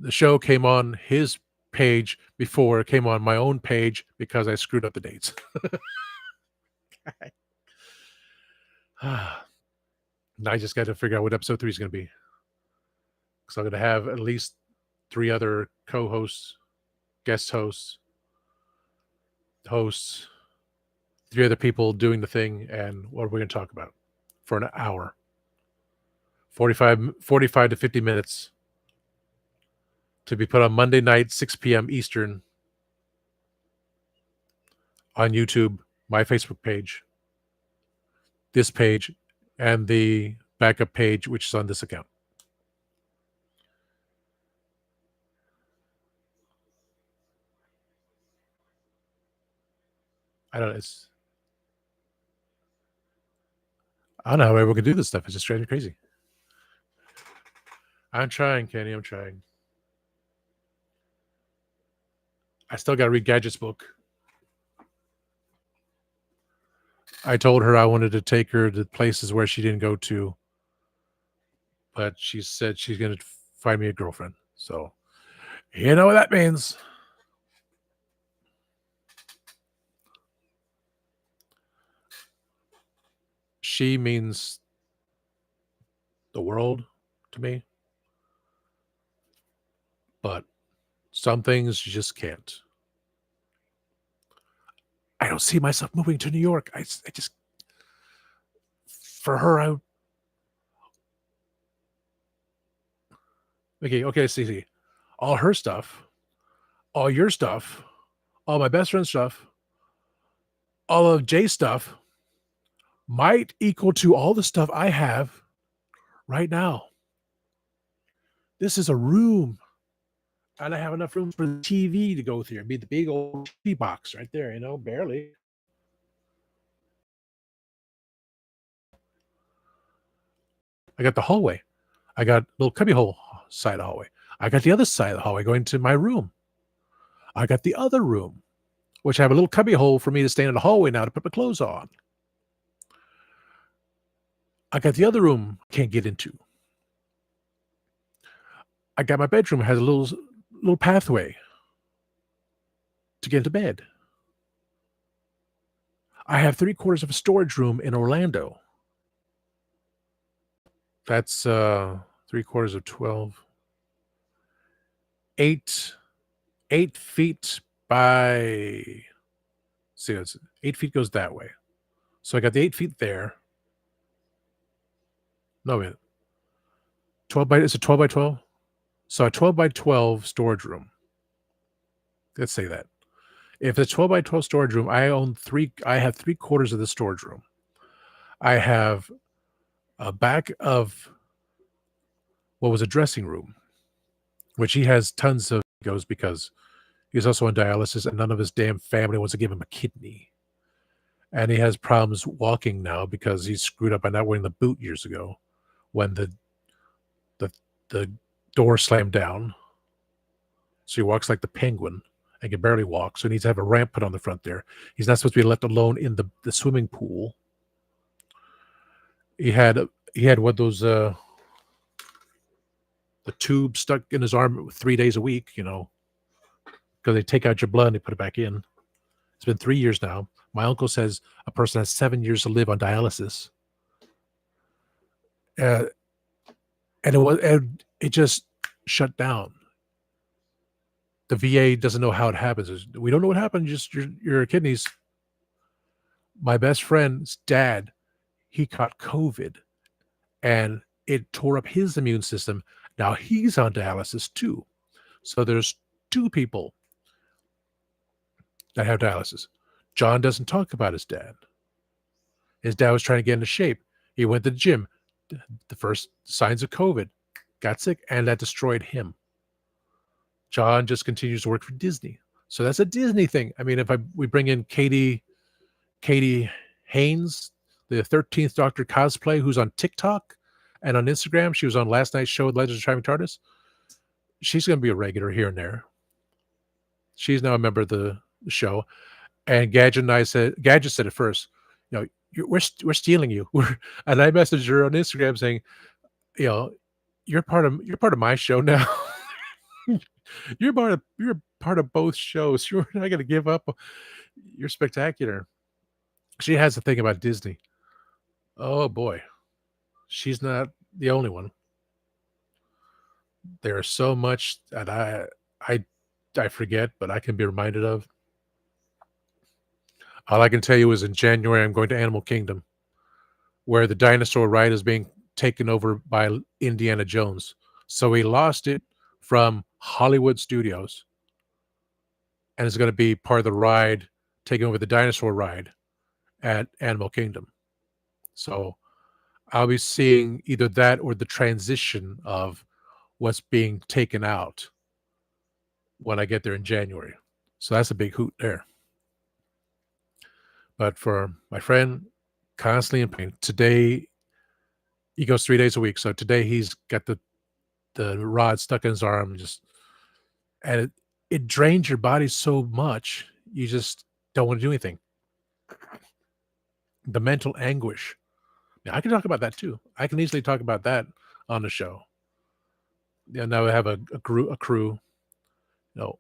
the show came on his page before it came on my own page because I screwed up the dates. Now I just got to figure out what episode 3 is going to be. Because I'm going to have at least 3 other co-hosts, guest hosts, 3 other people doing the thing, and what are we going to talk about for an hour? 45 to 50 minutes to be put on Monday night, 6 p.m. Eastern on YouTube, my Facebook page, this page, and the backup page, which is on this account. I don't know how everyone can do this stuff. It's just driving me crazy. I'm trying, Kenny. I'm trying. I still got to read Gadget's book. I told her I wanted to take her to places where she didn't go to, but she said she's going to find me a girlfriend. So, you know what that means. She means the world to me, but some things you just can't. I don't see myself moving to New York. I just, for her, okay, see. All her stuff, all your stuff, all my best friend's stuff, all of Jay's stuff might equal to all the stuff I have right now. This is a room, and I have enough room for the TV to go through. It'd be the big old TV box right there, barely. I got the hallway. I got a little cubbyhole side of the hallway. I got the other side of the hallway going to my room. I got the other room, which I have a little cubbyhole for me to stand in the hallway now to put my clothes on. I got the other room can't get into. I got my bedroom has a little pathway to get into bed. I have 3/4 of a storage room in Orlando. That's 3/4 of 12. 8 feet by, see, it's 8 feet goes that way. So I got the 8 feet there. No, wait. 12 by, is it 12 by 12? So a 12 by 12 storage room. Let's say that. If it's 12 by 12 storage room, I have 3/4 of the storage room. I have a back of what was a dressing room, which he has tons of goes because he's also on dialysis and none of his damn family wants to give him a kidney. And he has problems walking now because he screwed up by not wearing the boot years ago when the door slammed down. So he walks like the penguin and can barely walk. So he needs to have a ramp put on the front there. He's not supposed to be left alone in the swimming pool. He had what those the tube stuck in his arm 3 days a week, because they take out your blood and they put it back in. It's been 3 years now. My uncle says a person has 7 years to live on dialysis. And it just shut down. The VA doesn't know how it happens. We don't know what happened. Just your kidneys. My best friend's dad, he caught COVID, and it tore up his immune system. Now he's on dialysis too. So there's 2 people that have dialysis. John doesn't talk about his dad. His dad was trying to get into shape. He went to the gym. The first signs of COVID, got sick, and that destroyed him. John just continues to work for Disney. So that's a Disney thing. I mean, if we bring in Katie Haynes, the 13th Doctor cosplay, who's on TikTok and on Instagram. She was on last night's show with Legends of Traveling TARDIS. She's going to be a regular here and there. She's now a member of the show. And Gadget said at first, we're stealing you. And I messaged her on Instagram saying, you're part of my show now. You're part of both shows. You're not going to give up. You're spectacular. She has a thing about Disney. Oh boy, she's not the only one. There's so much that I forget, but I can be reminded of. All I can tell you is in January, I'm going to Animal Kingdom, where the dinosaur ride is being taken over by Indiana Jones. So he lost it from Hollywood Studios, and it's going to be part of the ride, taking over the dinosaur ride at Animal Kingdom. So I'll be seeing either that or the transition of what's being taken out when I get there in January. So that's a big hoot there. But for my friend, constantly in pain. Today, he goes 3 days a week. So today he's got the rod stuck in his arm, and it drains your body so much, you just don't want to do anything. the mental anguish. Yeah, I can talk about that too. I can easily talk about that on the show. Yeah, now I have a crew. You know,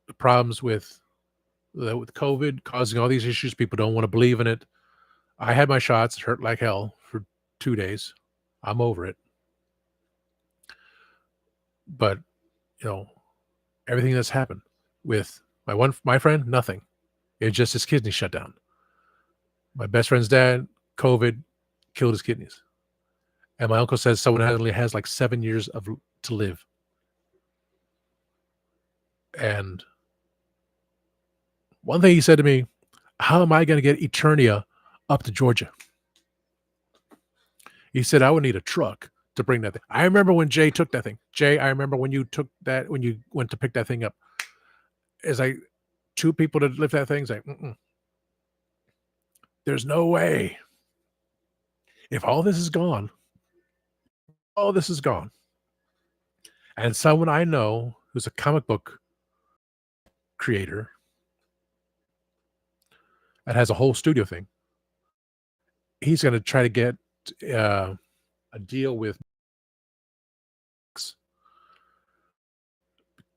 the problems with COVID causing all these issues. People don't want to believe in it. I had my shots. It hurt like hell for 2 days. I'm over it. But you know, everything that's happened with my friend, nothing. It's just his kidney shut down. My best friend's dad, COVID, killed his kidneys. And my uncle says someone only has like 7 years to live. And one thing he said to me, how am I going to get Eternia up to Georgia? He said, I would need a truck to bring that thing. I remember when Jay took that thing. Jay, I remember when you went to pick that thing up. It's like two people to lift that thing. It's like, there's no way. If all this is gone, and someone I know who's a comic book creator that has a whole studio thing, he's going to try to get a deal with,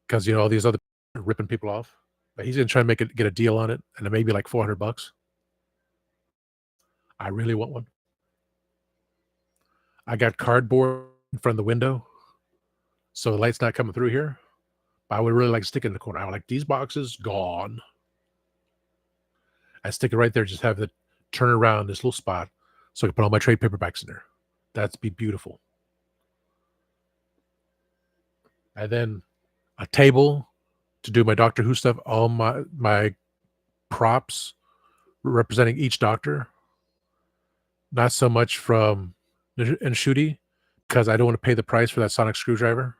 because all these other people are ripping people off, but he's going to try to get a deal on it, and it may be like $400. I really want one. I got cardboard in front of the window, so the light's not coming through here. But I would really like to stick it in the corner. I would like these boxes gone. I stick it right there, just have it turn around this little spot so I can put all my trade paperbacks in there. That'd be beautiful. And then a table to do my Doctor Who stuff, all my props representing each Doctor. Not so much from Ncuti, because I don't want to pay the price for that sonic screwdriver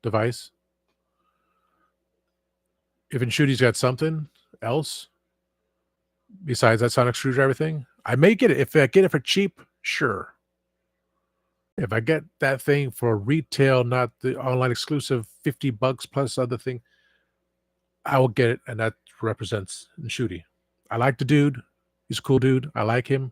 device. If Ncuti's got something else besides that sonic screwdriver thing, I may get it. If I get it for cheap, sure. If I get that thing for retail, not the online exclusive, $50 plus other thing, I will get it, and that represents Ncuti. I like the dude. He's a cool dude. I like him.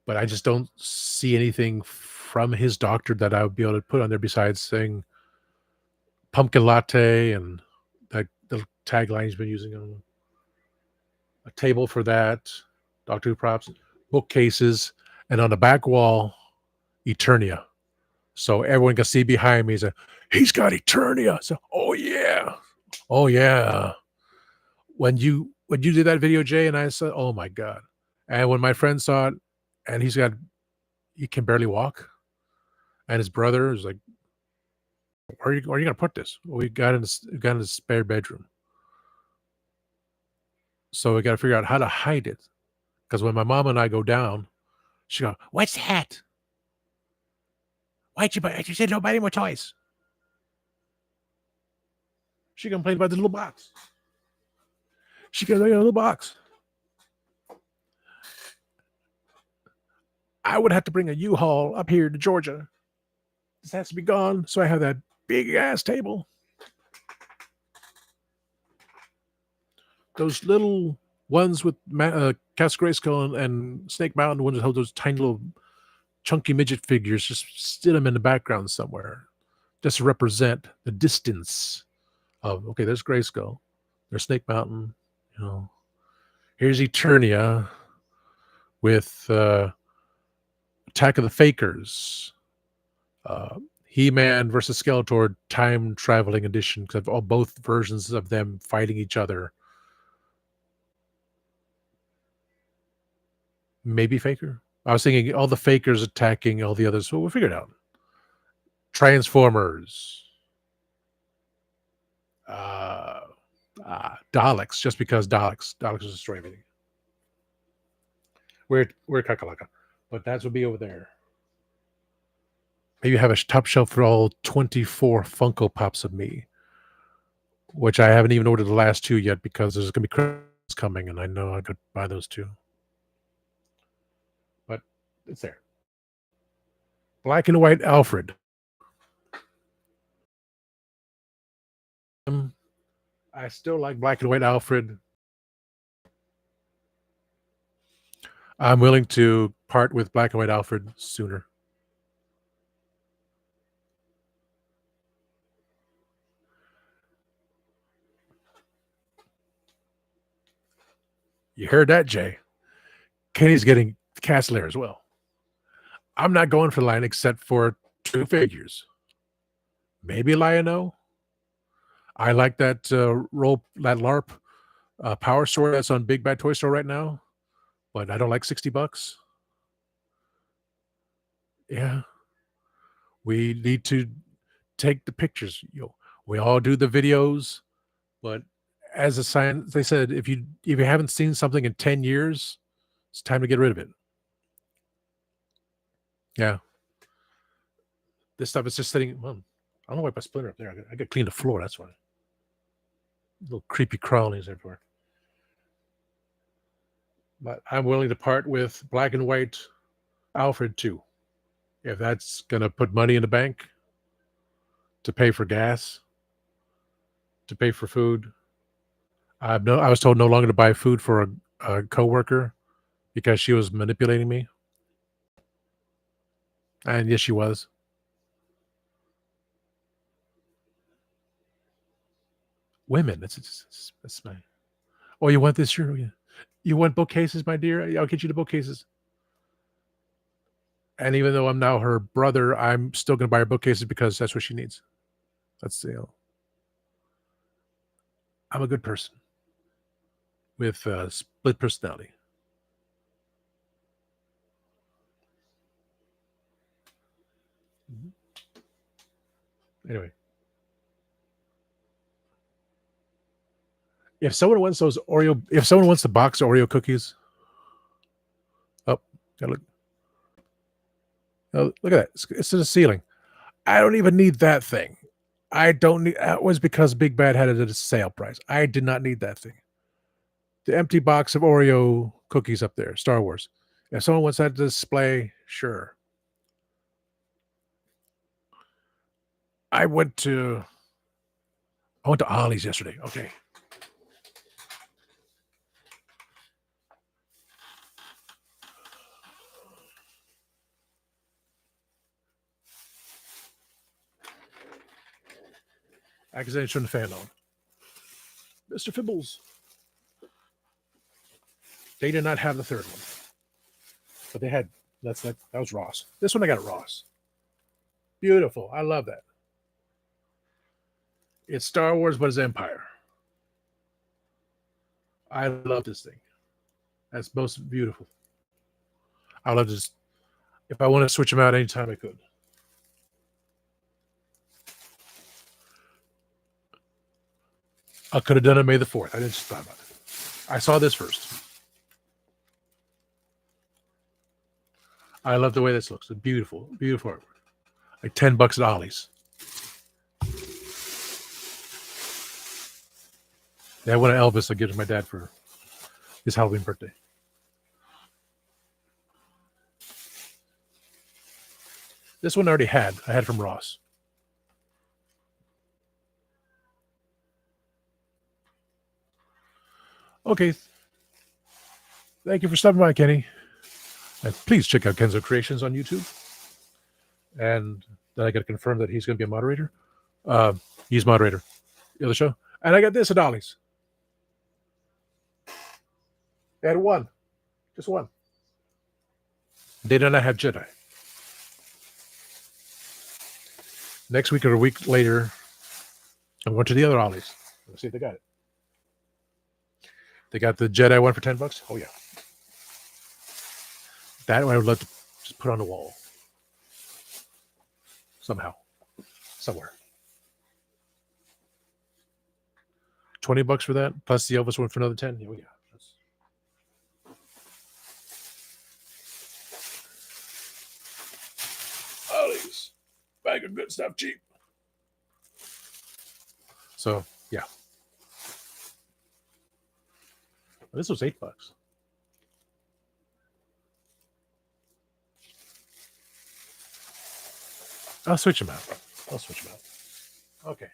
But I just don't see anything from his Doctor that I would be able to put on there besides saying pumpkin latte and that the tagline he's been using on a table for that, Doctor Who props, bookcases, and on the back wall, Eternia. So everyone can see behind me. He's got Eternia. So, oh yeah. When you did that video, Jay, and I said, oh my God. And when my friend saw it, and he can barely walk, and his brother is like, where are you going to put this? Well, we got in his spare bedroom. So we got to figure out how to hide it. Because when my mom and I go down, she goes, what's that? Why'd you buy it? You said don't buy any more toys. She complained about the little box. She goes, I got a little box. I would have to bring a U-Haul up here to Georgia. This has to be gone. So I have that big ass table. Those little ones with Castle Grayskull and Snake Mountain, the ones that hold those tiny little chunky midget figures, just sit them in the background somewhere, just to represent the distance of, okay, there's Grayskull, there's Snake Mountain, here's Eternia with Attack of the Fakers, He-Man versus Skeletor time traveling edition, because of both versions of them fighting each other. Maybe Faker. I was thinking all the Fakers attacking all the others. Well, we'll figure it out. Transformers. Daleks, just because Daleks destroy everything. We're Kakalaka. But that would be over there. Maybe have a top shelf for all 24 Funko Pops of me, which I haven't even ordered the last 2 yet because there's going to be Christmas coming, and I know I could buy those 2. But it's there. Black and White Alfred. I still like Black and White Alfred I'm willing to part with Black and White Alfred sooner. You heard that, Jay? Kenny's getting Castler as well. I'm not going for the line except for 2 figures. Maybe Lion-O. I like that that LARP Power Sword that's on Big Bad Toy Store right now, but I don't like $60. Yeah, we need to take the pictures. We all do the videos, but as a sign, they said if you haven't seen something in 10 years, it's time to get rid of it. Yeah, this stuff is just sitting. Well, I don't know why I splinter up there. I got to clean the floor. That's why. Little creepy crawlies everywhere. But I'm willing to part with Black and White Alfred too, if that's going to put money in the bank to pay for gas, to pay for food. I was told no longer to buy food for a coworker because she was manipulating me, and yes, she was. Women, that's my. Oh, you want this shirt? Oh, yeah. You want bookcases, my dear? I'll get you the bookcases. And even though I'm now her brother, I'm still going to buy her bookcases because that's what she needs. That's I'm a good person with split personality. Anyway, if someone wants the box of Oreo cookies, oh, look, oh, look at that! It's to the ceiling. I don't even need that thing. I don't need. That was because Big Bad had it at a sale price. I did not need that thing. The empty box of Oreo cookies up there, Star Wars. If someone wants that display, sure. I went to Ollie's yesterday. Okay. Accusation of the fan on. Mr. Fibbles. They did not have the third one. But they had that was Ross. This one I got at Ross. Beautiful. I love that. It's Star Wars, but it's Empire. I love this thing. That's most beautiful. I love this. If I want to switch them out anytime I could. I could have done it May the 4th. I just thought about it. I saw this first. I love the way this looks. It's beautiful, beautiful artwork. Like $10 at Ollie's. Yeah, I want an Elvis I give to my dad for his Halloween birthday. This one I already had. I had from Ross. Okay. Thank you for stopping by, Kenny. And please check out Kenzo Creations on YouTube. And then I got to confirm that he's going to be a moderator. He's moderator. The other show. And I got this at Ollie's. They had one. Just one. They did not have Jedi. Next week or a week later, I went to the other Ollie's. Let's see if they got it. They got the Jedi one for $10. Oh, yeah. That one I would love to just put on the wall. Somehow. Somewhere. $20 for that, plus the Elvis one for another 10. Oh, yeah. Ollie's. Bag of good stuff cheap. So, yeah. This was $8. I'll switch them out. Okay.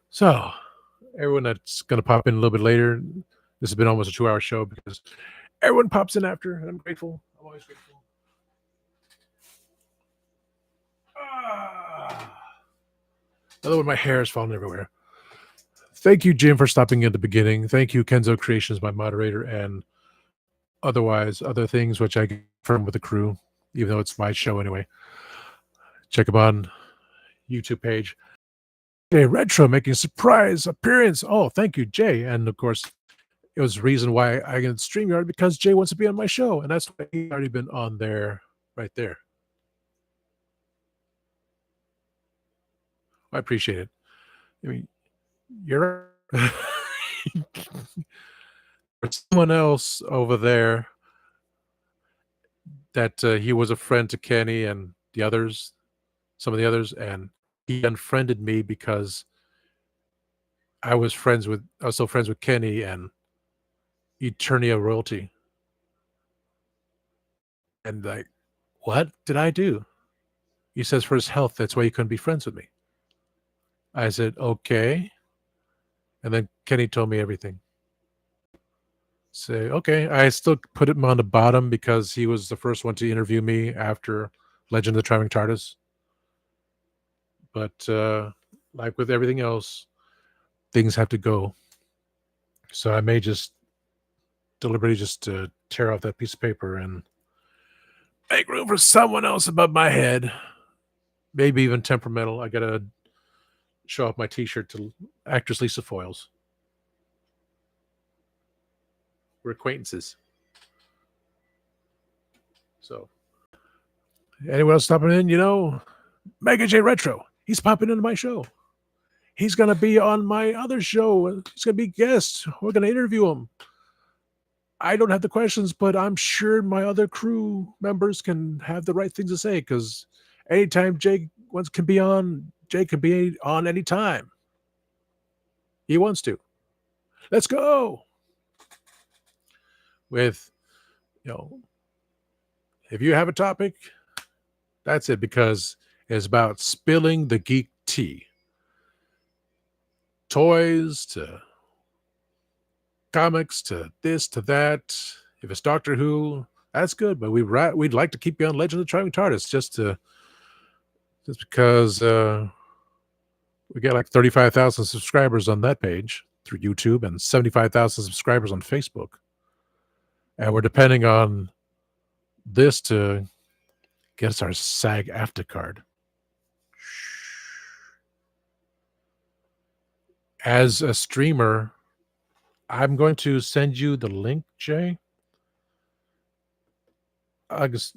So, everyone that's going to pop in a little bit later, this has been almost a 2-hour show because everyone pops in after, and I'm grateful. I'm always grateful. Another one, my hair is falling everywhere. Thank you, Jim, for stopping at the beginning. Thank you, Kenzo Creations, my moderator, and otherwise other things which I confirm with the crew, even though it's my show anyway. Check them on YouTube page. Jay Retro making a surprise appearance. Oh, thank you, Jay. And of course, it was the reason why I can StreamYard, because Jay wants to be on my show, and that's why he's already been on there, right there. I appreciate it. I mean, you're someone else over there that he was a friend to Kenny and the others, some of the others, and he unfriended me because I was still friends with Kenny and Eternia Royalty. And like, what did I do? He says for his health, that's why he couldn't be friends with me. I said, okay. And then Kenny told me everything. Say, okay. I still put him on the bottom because he was the first one to interview me after Legend of the Traveling TARDIS. But like with everything else, things have to go. So I may just deliberately just tear off that piece of paper and make room for someone else above my head. Maybe even temperamental. I gotta show off my T-shirt to actress Lisa Foyles. We're acquaintances. So, anyone else stopping in? You know, Mega J Retro. He's popping into my show. He's gonna be on my other show. He's gonna be guest. We're gonna interview him. I don't have the questions, but I'm sure my other crew members can have the right things to say, because anytime Jake can be on, Jake can be on anytime he wants to. Let's go. With, if you have a topic, that's it, because it's about spilling the geek tea. Toys to comics to this to that. If it's Doctor Who, that's good, but we'd like to keep you on Legend of the Traveling TARDIS just because we got like 35,000 subscribers on that page through YouTube and 75,000 subscribers on Facebook, and we're depending on this to get us our SAG-AFTRA card. As a streamer, I'm going to send you the link, Jay. I got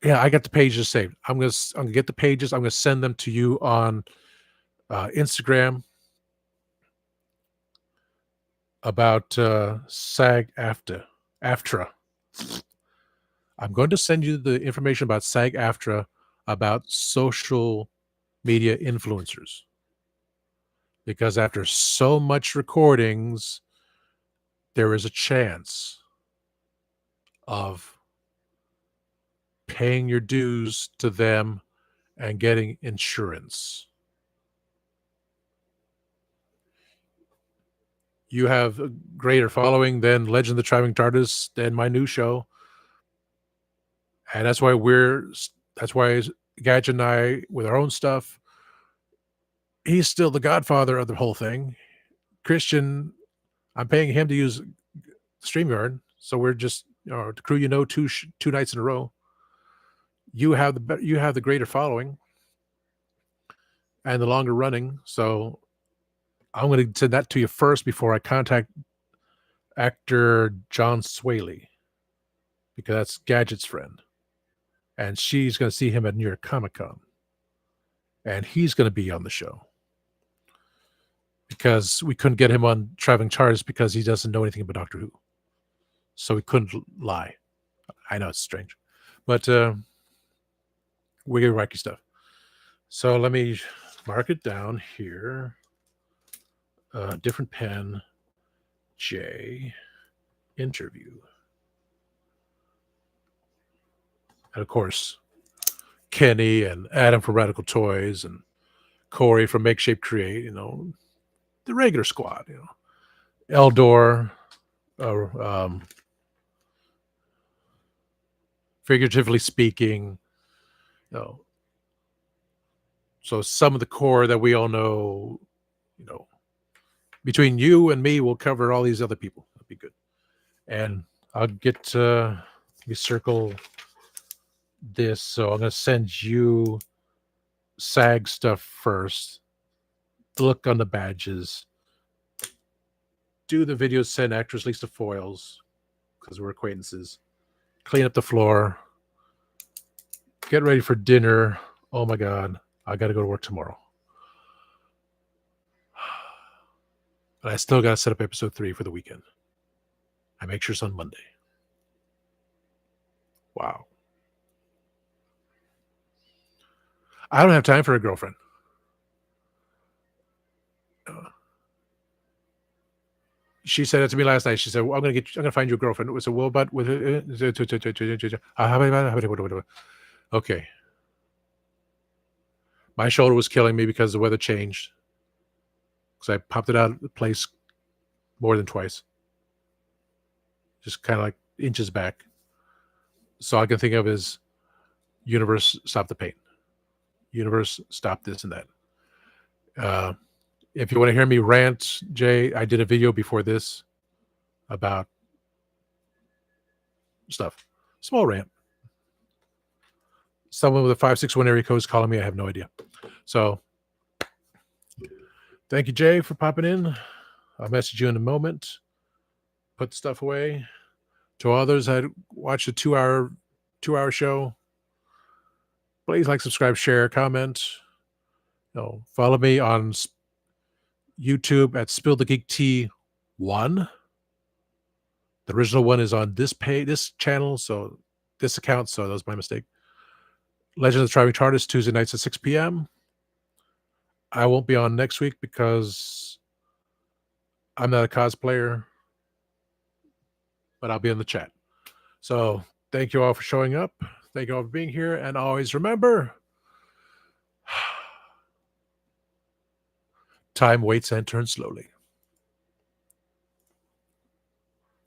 the pages saved. I'm gonna get the pages. I'm gonna send them to you on Instagram about SAG-AFTRA. I'm going to send you the information about SAG-AFTRA, about social media influencers, because after so much recordings, there is a chance of paying your dues to them and getting insurance. You have a greater following than Legend of the Traveling TARDIS, than my new show. And that's why Gadget and I, with our own stuff, he's still the godfather of the whole thing. Christian, I'm paying him to use StreamYard. So we're just, the crew, two nights in a row. You have the greater following and the longer running. So I'm going to send that to you first before I contact actor John Swaley, because that's Gadget's friend. And she's going to see him at New York Comic-Con. And he's going to be on the show, because we couldn't get him on Traveling TARDIS because he doesn't know anything about Doctor Who. So we couldn't lie. I know it's strange. But we get wacky stuff. So let me mark it down here. Different pen, J, interview. And of course, Kenny and Adam from Radical Toys and Corey from Make Shape Create, the regular squad, Eldor, figuratively speaking. So some of the core that we all know, between you and me, we'll cover all these other people. That'd be good. And I'll get let me circle this. So I'm going to send you SAG stuff first. Look on the badges. Do the video, send actress Lisa Foyles, because we're acquaintances. Clean up the floor. Get ready for dinner. Oh my God. I got to go to work tomorrow. But I still got to set up episode 3 for the weekend. I make sure it's on Monday. Wow. I don't have time for a girlfriend. She said it to me last night. She said, well, I'm gonna find you a girlfriend. It was a well, but with okay. My shoulder was killing me because the weather changed. Because I popped it out of the place more than twice. Just kind of like inches back. So all I can think of is universe, stop the pain. Universe, stop this and that. If you want to hear me rant, Jay, I did a video before this about stuff. Small rant. Someone with a 561 area code is calling me. I have no idea. So thank you, Jay, for popping in. I'll message you in a moment. Put the stuff away. To others, I watched a 2-hour show. Please like, subscribe, share, comment. Follow me on YouTube at Spill the Geek T1. The original one is on this channel, so this account. So that was my mistake. Legend of the Driving TARDIS, Tuesday nights at 6 p.m. I won't be on next week because I'm not a cosplayer, but I'll be in the chat. So thank you all for showing up. Thank you all for being here. And always remember, time waits and turns slowly.